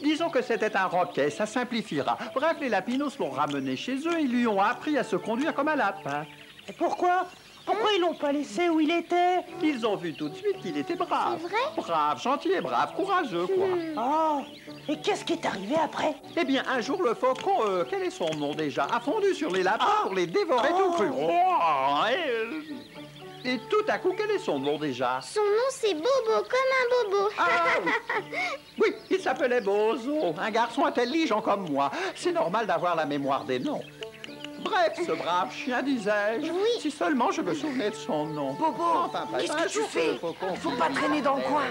Disons que c'était un roquet, ça simplifiera. Bref, les Lapinos l'ont ramené chez eux et lui ont appris à se conduire comme un lapin. Et pourquoi? Pourquoi ils l'ont pas laissé où il était? Ils ont vu tout de suite qu'il était brave. C'est vrai? Brave, gentil et brave, courageux, quoi. Oh, et qu'est-ce qui est arrivé après? Eh bien, un jour, le faucon, quel est son nom déjà, a fondu sur les lapins pour les dévorer tout cru. Et tout à coup, quel est son nom déjà? Son nom, c'est Bobo, comme un bobo. Oui, il s'appelait Bozo, un garçon intelligent comme moi. C'est normal d'avoir la mémoire des noms. Bref, ce brave chien, disais-je. Oui. Si seulement je me souvenais de son nom. Bobo, qu'est-ce que tu fais? Il faut pas traîner dans le coin.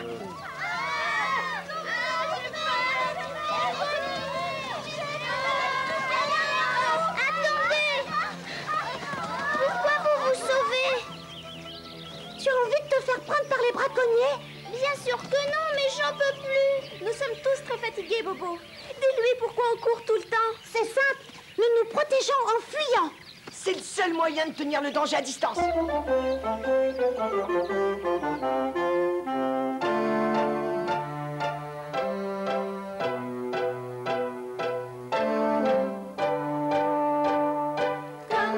Attendez! Pourquoi vous vous sauvez? Tu as envie de te faire prendre par les braconniers? Bien sûr que non, mais j'en peux plus. Nous sommes tous très fatigués, Bobo. Dis-lui pourquoi on court tout le temps. C'est simple. Nous nous protégeons en fuyant. C'est le seul moyen de tenir le danger à distance. Comme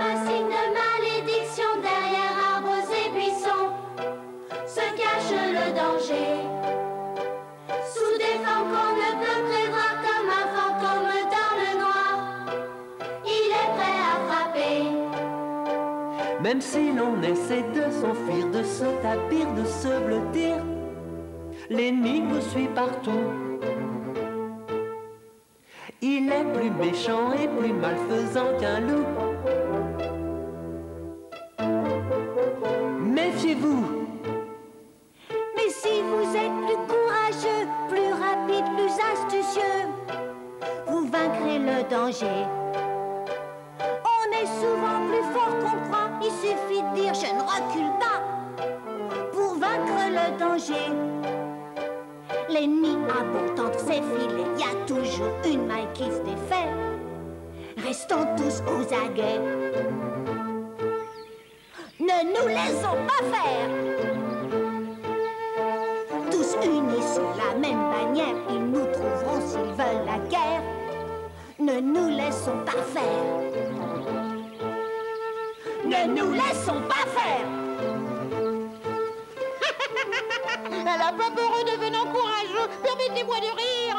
un signe de malédiction derrière arbres et buissons se cache le danger. Sous des formes qu'on ne peut prévoir comme un fantôme dans le noir, il est prêt à frapper. Même si l'on essaie de s'enfuir, de se tapir, de se blottir, l'ennemi nous suit partout. Il est plus méchant et plus malfaisant qu'un loup. Méfiez-vous. Mais si vous êtes plus courageux, plus rapide, plus astucieux, vous vaincrez le danger. On est souvent plus fort qu'on croit, il suffit de dire je ne recule pas. Pour vaincre le danger, l'ennemi a beau tendre ses filets, il y a toujours une maille qui se défait. Restons tous aux aguets. Ne nous laissons pas faire. la même bannière, ils nous trouveront s'ils veulent la guerre. Ne nous laissons pas faire. Ne nous laissons pas faire. Elle a pas peur en devenant courageux. Permettez-moi de rire.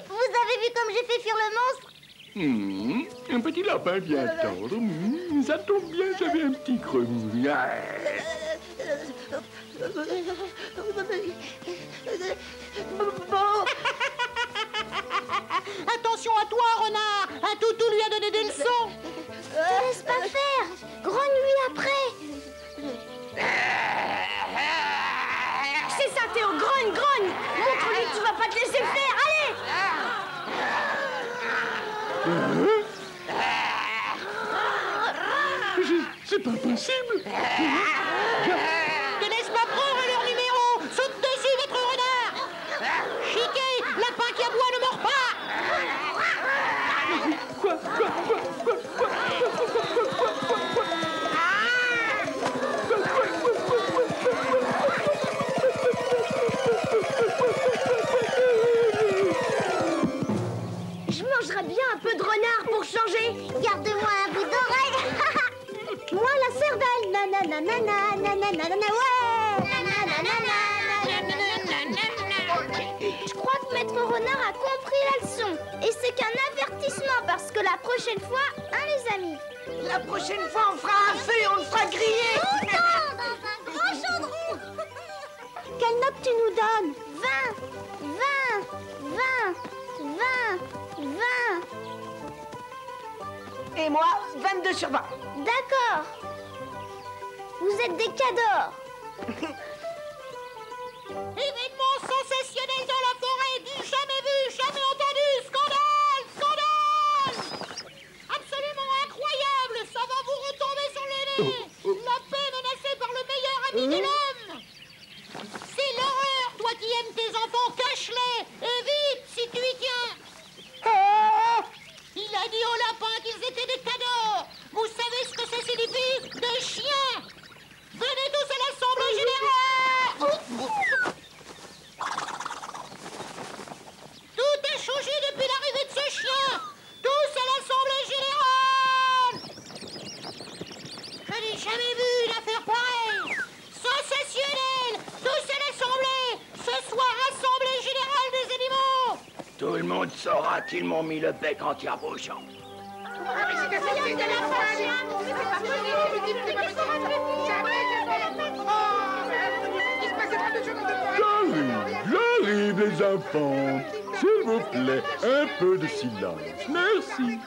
Vous avez vu comme j'ai fait fuir le monstre? Un petit lapin bien tendre. Ça tombe bien, j'avais un petit creux. Bon. Attention à toi, renard. Un toutou lui a donné des leçons. Laisse pas faire. Grogne-lui après. C'est ça, Théo, grogne, grogne. Montre-lui que tu vas pas te laisser faire, allez. C'est pas possible. Te laisse pas prendre leur numéro. Saute dessus, votre renard. Chiquet, lapin qui aboie ne mord pas. Quoi Je mangerais bien un peu de renard pour changer. Garde-moi un bout d'oreille. Moi la cervelle. Nanana, nanana, ouais. Je crois que Maître Renard a compris la leçon. Et c'est qu'un avertissement parce que la prochaine fois, hein les amis? La prochaine fois, on fera un feu et on le fera griller. Autant dans un grand chaudron. Quelle note tu nous donnes? 20. Et moi, 22 sur 20. D'accord. Vous êtes des cadors. Événement sensationnel dans la forêt, du jamais vu, jamais entendu. Scandale, scandale. Absolument incroyable, ça va vous retomber sur le nez. La paix menacée par le meilleur ami de l'homme. C'est l'horreur, toi qui aimes tes enfants, cache-les. Et vite, si tu y tiens. Il a dit aux lapins qu'ils étaient des cadors. Vous savez ce que ça signifie? Des chiens. Venez tous à l'assemblée générale. Tout a changé depuis l'arrivée de ce chien. Tous à l'assemblée générale. Je n'ai jamais vu une affaire pareille. Sensationnelle. Tous à l'assemblée. Ce soir, assemblée générale des animaux. Tout le monde saura qu'ils m'ont mis le bec en tire-bouchon. J'arrive les enfants. S'il vous plaît, un peu de silence. Merci.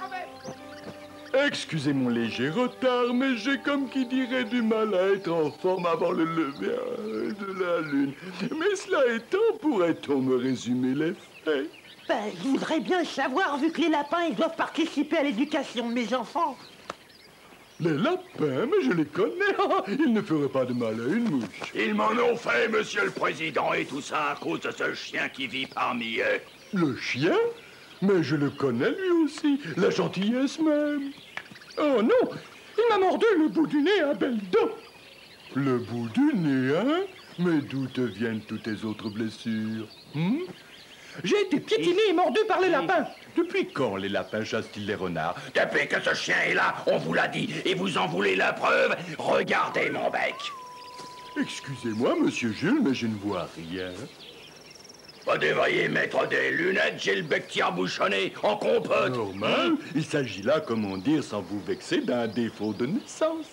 Excusez mon léger retard, mais j'ai comme qui dirait du mal à être en forme avant le lever de la lune. Mais cela étant, pourrait-on me résumer les faits? Ben, je voudrais bien le savoir, vu que les lapins, ils doivent participer à l'éducation de mes enfants. Les lapins, mais je les connais. Ils ne feraient pas de mal à une mouche. Ils m'en ont fait, monsieur le président, et tout ça à cause de ce chien qui vit parmi eux. Le chien? Mais je le connais lui aussi. La gentillesse même. Oh non! Il m'a mordu le bout du nez à belle dent. Le bout du nez, hein? Mais d'où te viennent toutes tes autres blessures? J'ai été piétiné et mordu par les lapins. Depuis quand les lapins chassent-ils les renards? Depuis que ce chien est là, on vous l'a dit, et vous en voulez la preuve? Regardez mon bec. Excusez-moi, monsieur Jules, mais je ne vois rien. Vous devriez mettre des lunettes, j'ai le bec tire-bouchonné, en compote. Normal. Il s'agit là, comment dire, sans vous vexer, d'un défaut de naissance.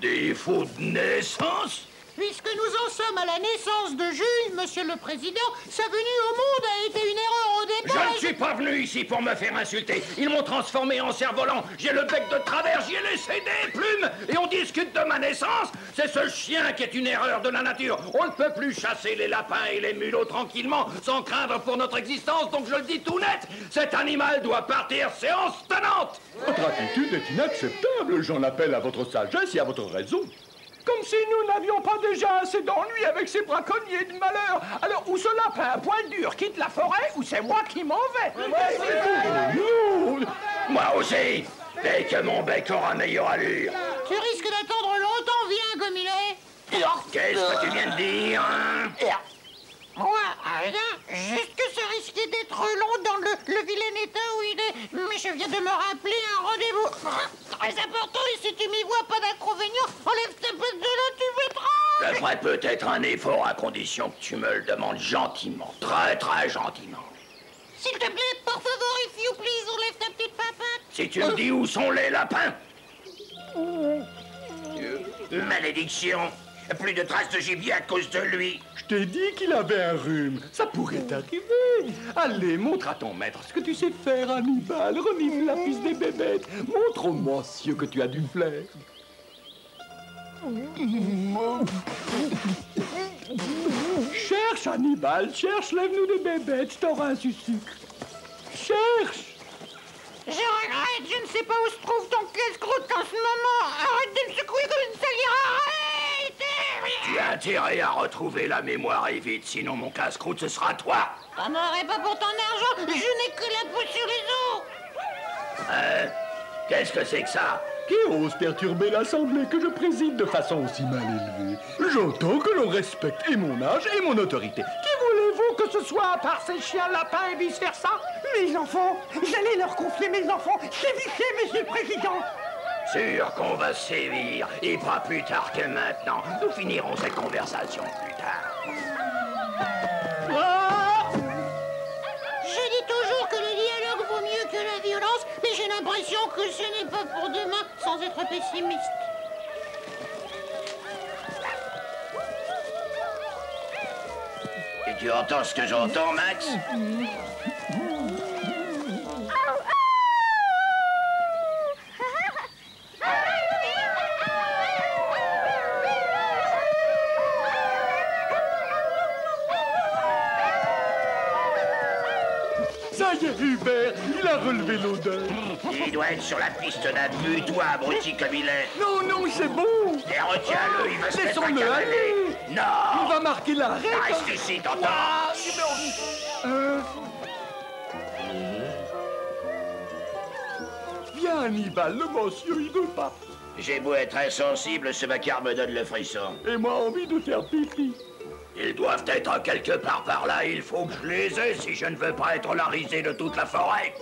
Défaut de naissance? Puisque nous en sommes à la naissance de Jules, monsieur le président, sa venue au monde a été une erreur au départ. Je ne suis pas venu ici pour me faire insulter. Ils m'ont transformé en cerf-volant. J'ai le bec de travers, j'y ai laissé des plumes. Et on discute de ma naissance. C'est ce chien qui est une erreur de la nature. On ne peut plus chasser les lapins et les mulots tranquillement, sans craindre pour notre existence. Donc je le dis tout net, cet animal doit partir, séance tenante. Votre attitude est inacceptable. J'en appelle à votre sagesse et à votre raison. Comme si nous n'avions pas déjà assez d'ennuis avec ces braconniers de malheur. Alors, ou ce lapin à poil dur quitte la forêt, ou c'est moi qui m'en vais. Moi aussi, dès que mon bec aura meilleure allure. Tu risques d'attendre longtemps, viens comme il est. Qu'est-ce que tu viens de dire, hein? Moi, rien. Juste que ça risquait d'être long dans le vilain état où il est. Mais je viens de me rappeler un rendez-vous très important. Et si tu m'y vois pas d'inconvénient, enlève ta patte de là, tu mettras. Je ferai peut-être un effort à condition que tu me le demandes gentiment. Très, très gentiment. S'il te plaît, par favor, if you please, enlève ta petite papate. Si tu me dis où sont les lapins. Malédiction. Plus de traces de gibier à cause de lui. Je t'ai dit qu'il avait un rhume. Ça pourrait t'arriver. Allez, montre à ton maître ce que tu sais faire, Hannibal. Remime la puce des bébêtes. Montre au monsieur que tu as du flair. Cherche, Hannibal, cherche. Lève-nous des bébêtes. T'auras un sucre. Cherche. Je regrette, je ne sais pas où se trouve ton casse-croûte en ce moment. Arrête de me secouer comme une salière, arrête. Tu as intérêt à retrouver la mémoire et vite, sinon mon casse-croûte, ce sera toi. T'en aurais pas pour ton argent, je n'ai que la peau sur les os. Hein? Qu'est-ce que c'est que ça? Qui ose perturber l'assemblée que je préside de façon aussi mal élevée? J'entends que l'on respecte et mon âge et mon autorité. Qui voulez-vous que ce soit à part ces chiens lapins et vice-versa? Mes enfants, j'allais leur confier mes enfants. Sévissez, monsieur le président. Sûr qu'on va sévir, et pas plus tard que maintenant. Nous finirons cette conversation plus tard. Je dis toujours que le dialogue vaut mieux que la violence, mais j'ai l'impression que ce n'est pas pour demain, sans être pessimiste. Et tu entends ce que j'entends, Max? Ça y est, Hubert, il a relevé l'odeur. Il doit être sur la piste d'abus, toi, abruti comme il est. Non, non, c'est bon. Et retiens-le, il va se mettre à Laissons-le cavaler. aller. Non. Il va marquer l'arrêt. Reste ici, t'entends? Viens, Hannibal, le monsieur, il veut pas. J'ai beau être insensible, ce vacarme me donne le frisson. Et moi, envie de faire pipi. Ils doivent être quelque part par là, il faut que je les ai si je ne veux pas être la risée de toute la forêt.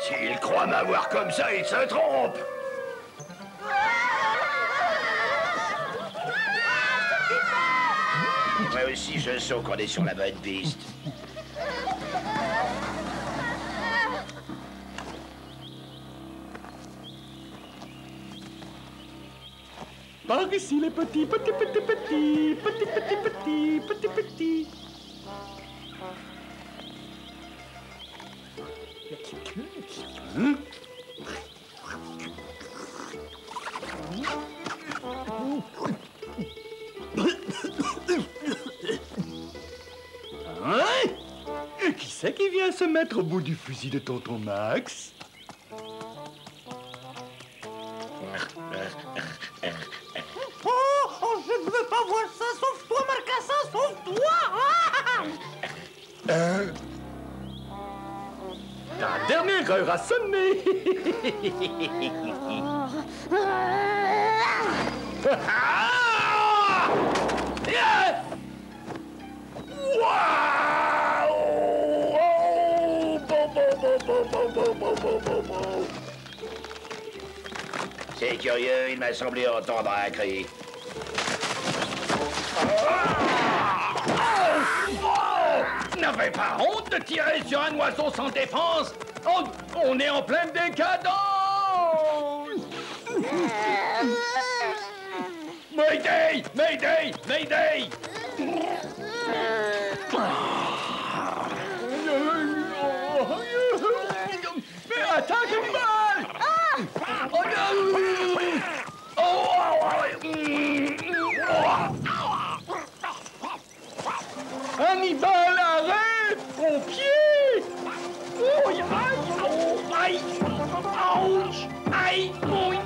S'ils croient m'avoir comme ça, ils se trompent. Moi aussi, je sens qu'on est sur la bonne piste. Par ici, les petits, petits, petits, petits, petits, petits, petits, petits, petits. Hein? Et qui c'est qui vient se mettre au bout du fusil de tonton Max? Oh, je ne veux pas voir ça, sauve-toi, Marcassin, sauve-toi. Ta dernière heure a sonné. C'est curieux, il m'a semblé entendre un cri. N'avez pas honte de tirer sur un oiseau sans défense? On est en pleine décadence! Mayday! Mayday! Mayday! Mais attaque une balle! Oh non! Hannibal, arrête! Pompier! Oh, aïe! Oh, aïe! Ouch! Aïe! Oui!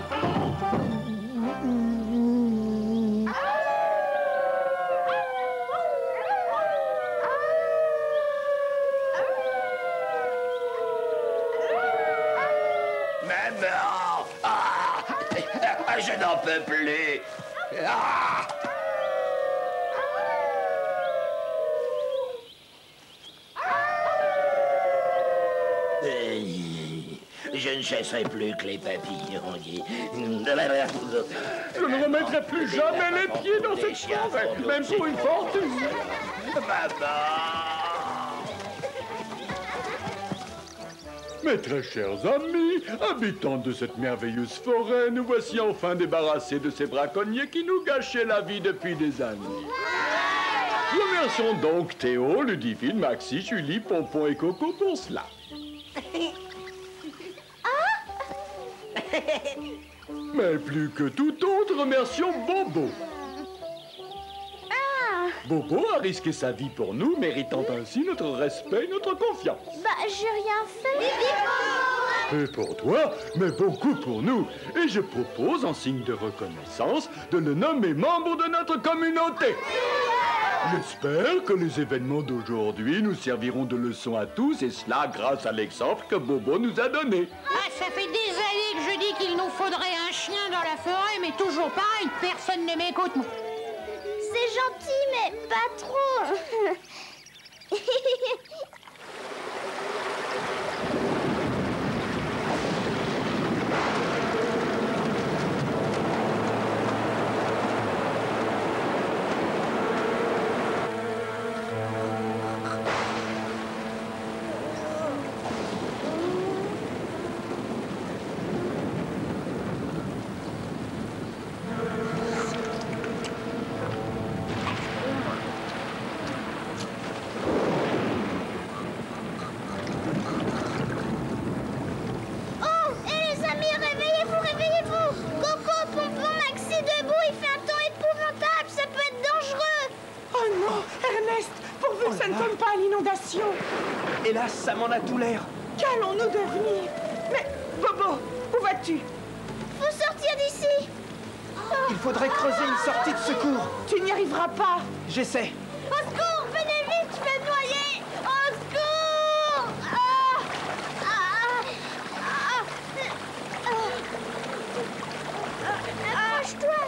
Maman! Ah! Je n'en peux plus! Ah! Je ne chasserai plus que les papillons. Je ne remettrai plus jamais les pieds dans cette forêt, même pour une fortune. Mes très chers amis, habitants de cette merveilleuse forêt, nous voici enfin débarrassés de ces braconniers qui nous gâchaient la vie depuis des années. Remercions donc Théo, Ludivine, Maxi, Julie, Pompon et Coco pour cela. Mais plus que tout autre, remercions Bobo. Bobo a risqué sa vie pour nous, méritant ainsi notre respect et notre confiance. Bah, j'ai rien fait. Peu pour toi, mais beaucoup pour nous. Et je propose, en signe de reconnaissance, de le nommer membre de notre communauté. J'espère que les événements d'aujourd'hui nous serviront de leçon à tous, et cela grâce à l'exemple que Bobo nous a donné. Ah, ça fait des années que je dis qu'il nous faudrait un chien dans la forêt, mais toujours pareil, personne ne m'écoute. C'est gentil, mais pas trop. Ça ne tombe pas à l'inondation. Hélas, ça m'en a tout l'air. Qu'allons-nous devenir? Mais, Bobo, où vas-tu? Faut sortir d'ici. Il faudrait creuser une sortie de secours. Tu n'y arriveras pas. J'essaie. Au secours, venez vite, je vais me noyer. Au secours! Accroche-toi.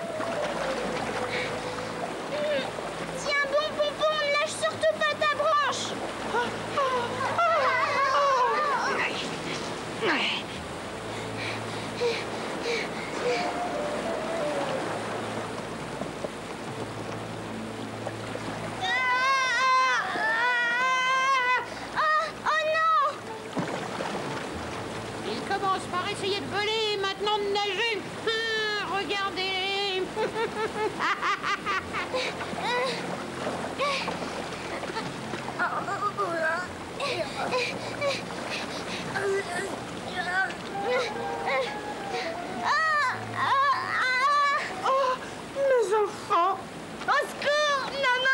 Tiens bon, Pompon, ne lâche surtout pas ta branche. Il commence par essayer de voler et maintenant de nager. Regardez. Oh, mes enfants! Au secours, maman!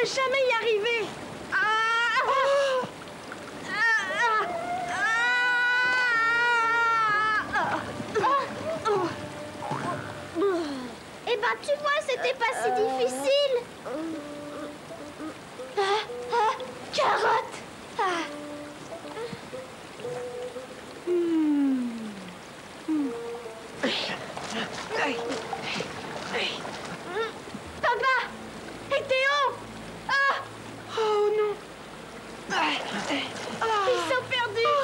vais jamais y arriver. Eh ben, tu vois, c'était pas si difficile. Carotte. Papa et Théo. Oh non. Ils sont perdus.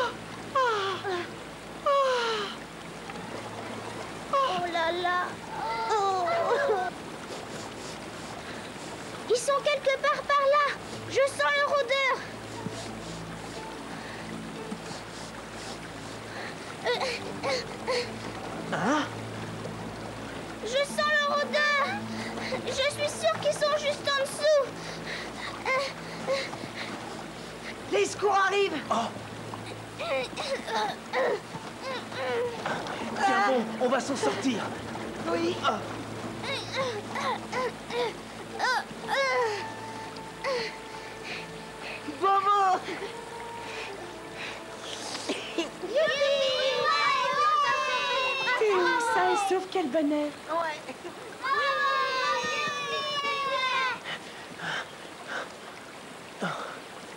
Oh là là. Ils sont quelque part par là. Je sens le rôdeur. Hein? Je sens le rôdeur. Je suis sûre qu'ils sont juste en dessous. Les secours arrivent. Tiens bon, on va s'en sortir. Oui. Bobo. Théo, ça et sauf quel bonheur.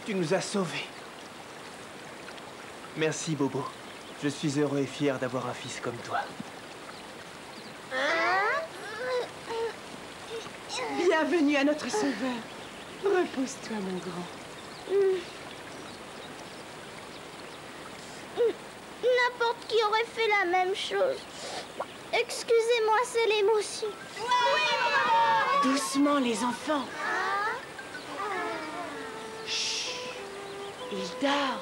Tu nous as sauvés. Merci, Bobo. Je suis heureux et fier d'avoir un fils comme toi. Bienvenue à notre sauveur. Repose-toi, mon grand. N'importe qui aurait fait la même chose. Excusez-moi, c'est l'émotion. Doucement, les enfants. Chut. Il dort.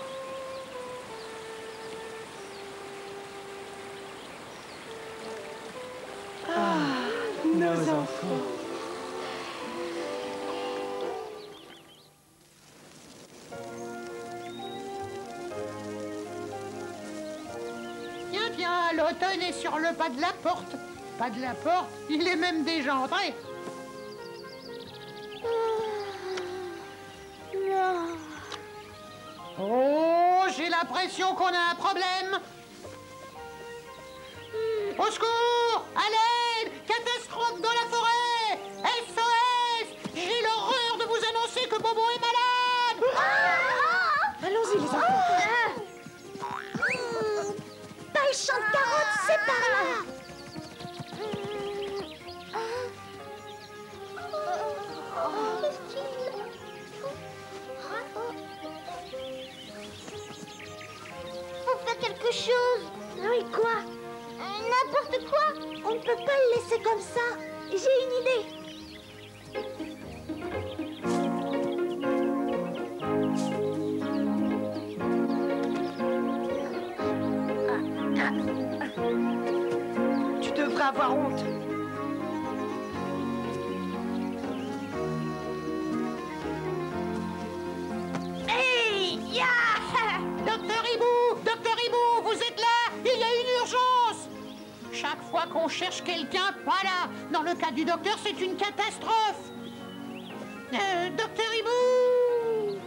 Nos enfants. Tiens, l'automne est sur le pas de la porte. Pas de la porte, il est même déjà entré. Oh, j'ai l'impression qu'on a un problème. Au secours! À l'aide! Catastrophe dans la forêt! SOS! J'ai l'horreur de vous annoncer que Bobo est malade! Allons-y, les enfants. Pas le champ de carottes, c'est par là. Faut faire quelque chose. Oui, quoi? N'importe quoi. On ne peut pas le laisser comme ça. J'ai une idée. Tu devrais avoir honte. Hey! Ya! Docteur Hibou, vous êtes là? Il y a une urgence! Chaque fois qu'on cherche quelqu'un, pas là. Dans le cas du docteur, c'est une catastrophe. Docteur Hibou!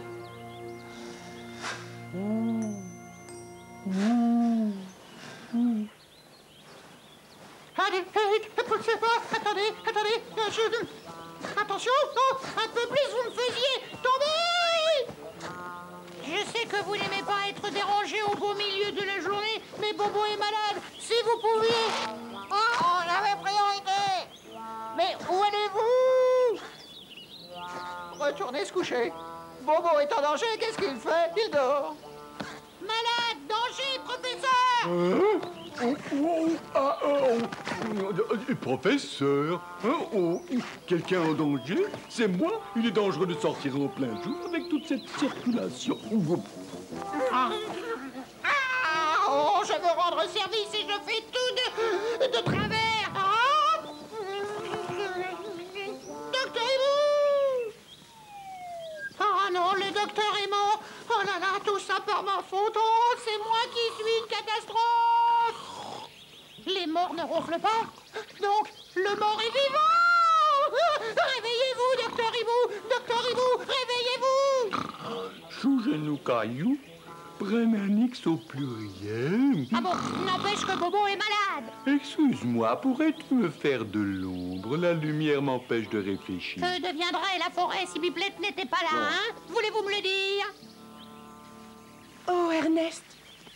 Attendez, attention, oh, un peu plus, vous me faisiez tomber! Je sais que vous n'aimez pas être dérangé au beau milieu de la journée, mais Bobo est malade, si vous pouviez... Oh, on avait priorité! Mais où allez-vous? Retournez se coucher. Bobo est en danger, qu'est-ce qu'il fait? Il dort. Malade, danger, professeur! Professeur, quelqu'un en danger? C'est moi. Il est dangereux de sortir en plein jour avec toute cette circulation. Oh, je veux rendre service et je fais tout de travers. Ah! Docteur Hibou! Oh non, le docteur est mort. Oh là là, tout ça par ma faute. Oh, c'est moi qui suis une catastrophe. Les morts ne ronflent pas. Donc, le mort est vivant. Réveillez-vous, docteur Hibou. Docteur Hibou, au caillou prennent un X au pluriel. Ah bon, n'empêche que Bobo est malade. Excuse-moi, pourrais-tu me faire de l'ombre? La lumière m'empêche de réfléchir. Que deviendrait la forêt si Pipelette n'était pas là, hein? Voulez-vous me le dire? Oh, Ernest,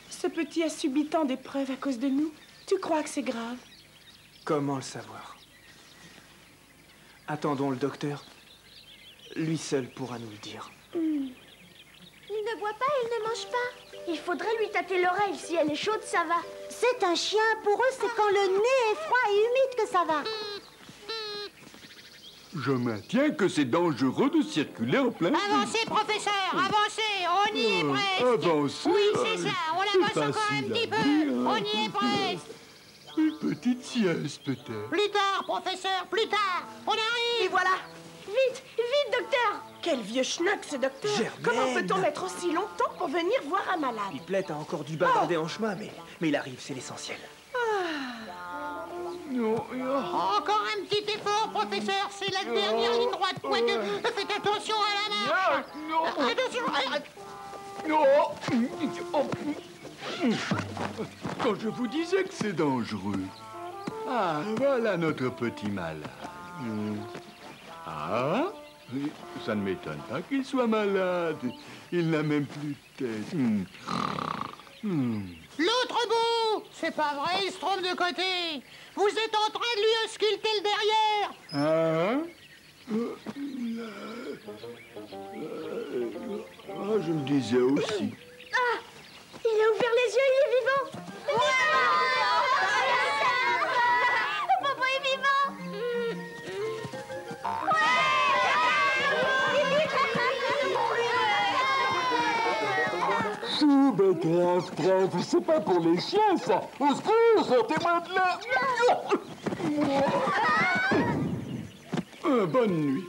ce petit a subi tant d'épreuves à cause de nous. Tu crois que c'est grave? Comment le savoir? Attendons le docteur. Lui seul pourra nous le dire. Il ne boit pas, il ne mange pas. Il faudrait lui tâter l'oreille. Si elle est chaude, ça va. C'est un chien. Pour eux, c'est quand le nez est froid et humide que ça va. Je maintiens que c'est dangereux de circuler en plein air. Avancez, professeur, avancez. On y est presque. Avancez. Oui, c'est ça. On avance encore un petit peu. On y est presque. Une petite sieste, peut-être. Plus tard, professeur, plus tard. On arrive. Et voilà. Vite, vite, docteur. Quel vieux schnock, ce docteur. Germaine. Comment peut-on mettre aussi longtemps pour venir voir un malade? Pipelette a encore dû bavarder en chemin, mais il arrive, c'est l'essentiel. Encore un petit effort, professeur. C'est la dernière ligne droite pointeuse. Faites attention à la marche. Attention. Quand je vous disais que c'est dangereux. Ah, voilà notre petit malade. Ah, ça ne m'étonne pas qu'il soit malade. Il n'a même plus de tête. L'autre bout. C'est pas vrai, il se trompe de côté. Vous êtes en train de lui ausculter le derrière. Hein? Je me disais aussi. Ah, il a ouvert les yeux, il est vivant. Bobo est vivant. Trèfle, c'est pas pour les chiens, ça. Au secours, sortez-moi de là. Bonne nuit.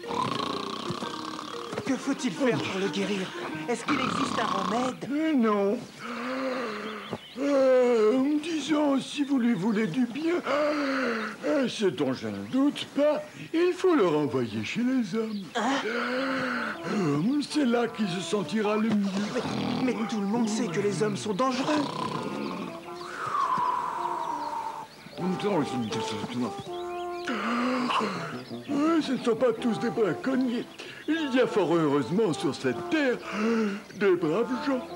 Que faut-il faire pour le guérir? Est-ce qu'il existe un remède? Non. Disons, si vous lui voulez du bien, ce dont je ne doute pas, il faut le renvoyer chez les hommes. C'est là qu'il se sentira le mieux. Mais tout le monde sait que les hommes sont dangereux. Ce ne sont pas tous des braconniers. Il y a fort heureusement sur cette terre des braves gens.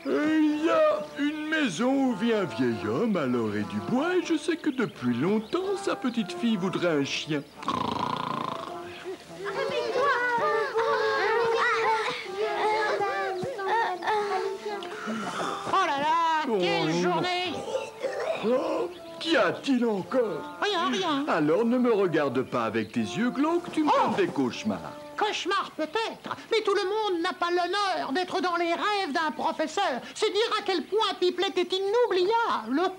Il y a une maison où vit un vieil homme à l'orée du bois et je sais que depuis longtemps, sa petite fille voudrait un chien. Oh là là, quelle journée! Qu'y a-t-il encore? Rien. Alors ne me regarde pas avec tes yeux glauques, tu me donnes des cauchemars. Cauchemar peut-être, mais tout le monde n'a pas l'honneur d'être dans les rêves d'un professeur. C'est dire à quel point Pipelette est inoubliable.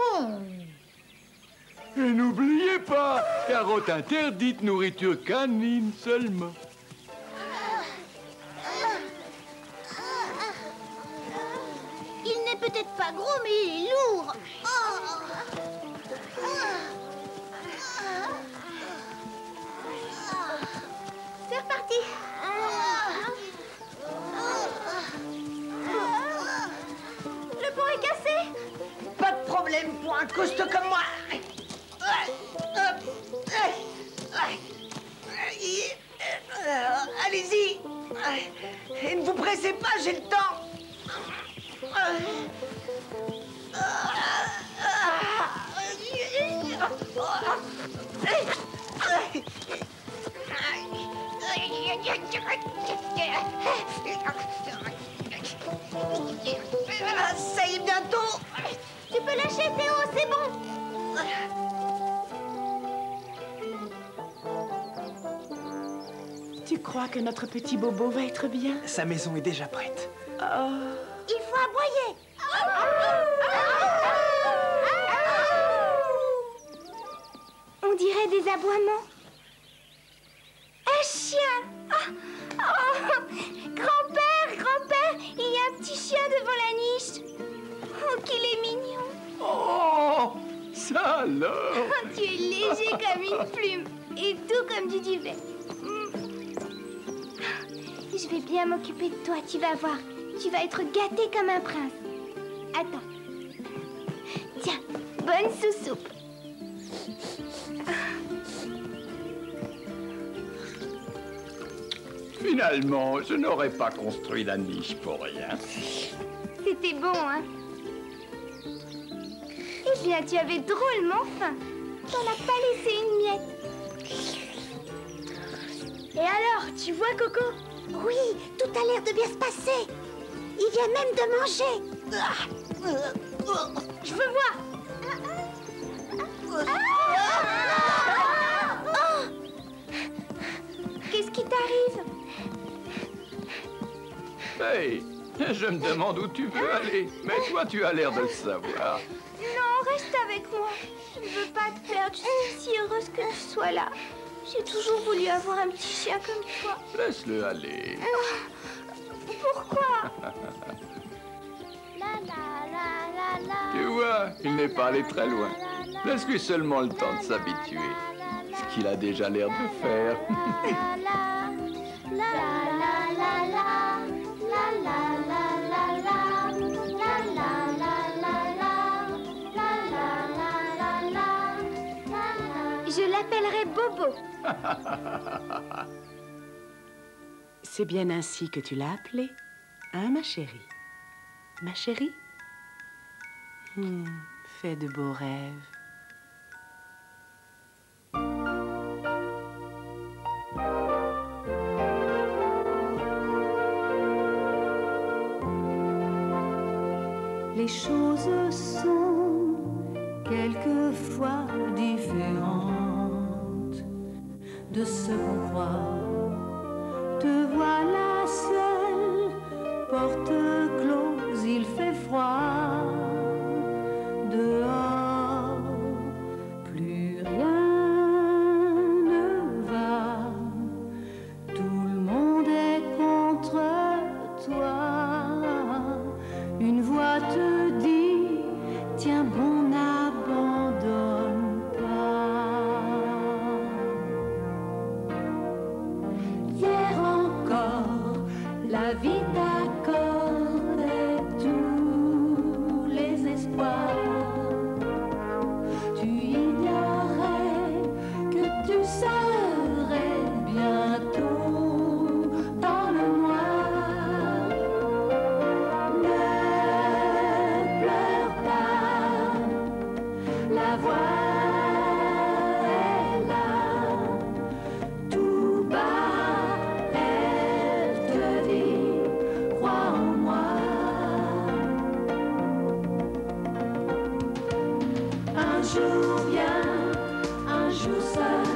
Et n'oubliez pas, carotte interdite, nourriture canine seulement. Il n'est peut-être pas gros, mais il est lourd. C'est reparti. Le pont est cassé. Pas de problème pour un costaud comme moi. Allez-y. Et ne vous pressez pas, j'ai le temps. Ça y est bientôt. Tu peux lâcher, Théo, c'est bon. Tu crois que notre petit Bobo va être bien? Sa maison est déjà prête. Il faut aboyer. On dirait des aboiements. Un chien. Grand-père, il y a un petit chien devant la niche. Oh, qu'il est mignon. Oh, ça alors. Tu es léger comme une plume et doux comme du duvet. Je vais bien m'occuper de toi, tu vas voir. Tu vas être gâté comme un prince. Attends. Tiens, bonne sous-soupe. Finalement, je n'aurais pas construit la niche pour rien. C'était bon, hein? Eh bien, tu avais drôlement faim. T'en as pas laissé une miette. Et alors, tu vois, Coco? Oui, tout a l'air de bien se passer. Il vient même de manger. Je veux voir. Qu'est-ce qui t'arrive? Hey, je me demande où tu veux aller, mais toi, tu as l'air de le savoir. Non, reste avec moi. Je ne veux pas te perdre. Je suis si heureuse que tu sois là. J'ai toujours voulu avoir un petit chien comme toi. Laisse-le aller. Pourquoi? Tu vois, il n'est pas allé très loin. Laisse-lui seulement le temps de s'habituer. Ce qu'il a déjà l'air de faire. Je l'appellerai Bobo. C'est bien ainsi que tu l'as appelé, hein, ma chérie? Ma chérie? Fais de beaux rêves. Les choses sont quelquefois différentes de ce qu'on croit. Te voilà seule, porte close, il fait froid. Dehors, plus rien ne va. Tout le monde est contre toi. Une voix te dit, tiens bon, n'abandonne pas. Hier encore, la vie t'accordait tous les espoirs. Tu ignorais que tu serais bientôt dans le noir. Ne pleure pas, la voix est là. Tout bas, elle te dit, crois en moi. Un jour vient, un jour seul,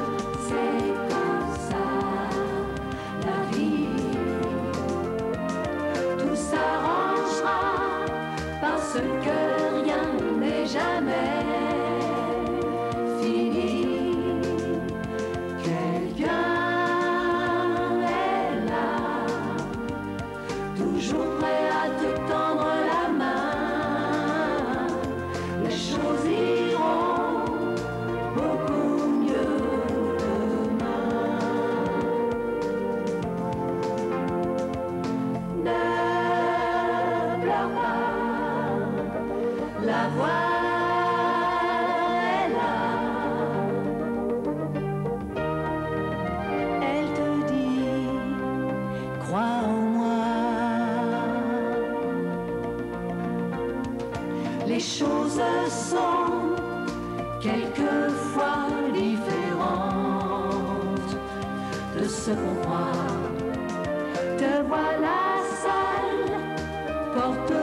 c'est comme ça, la vie. Tout s'arrangera, parce que rien n'est jamais fini. Quelqu'un est là, toujours prêt à te tendre la main. Les choses iront beaucoup mieux demain. Ne pleure pas, la voix est là. Elle te dit, crois en moi. Les choses sont quelquefois différentes de ce qu'on croit. Te voilà seule, porte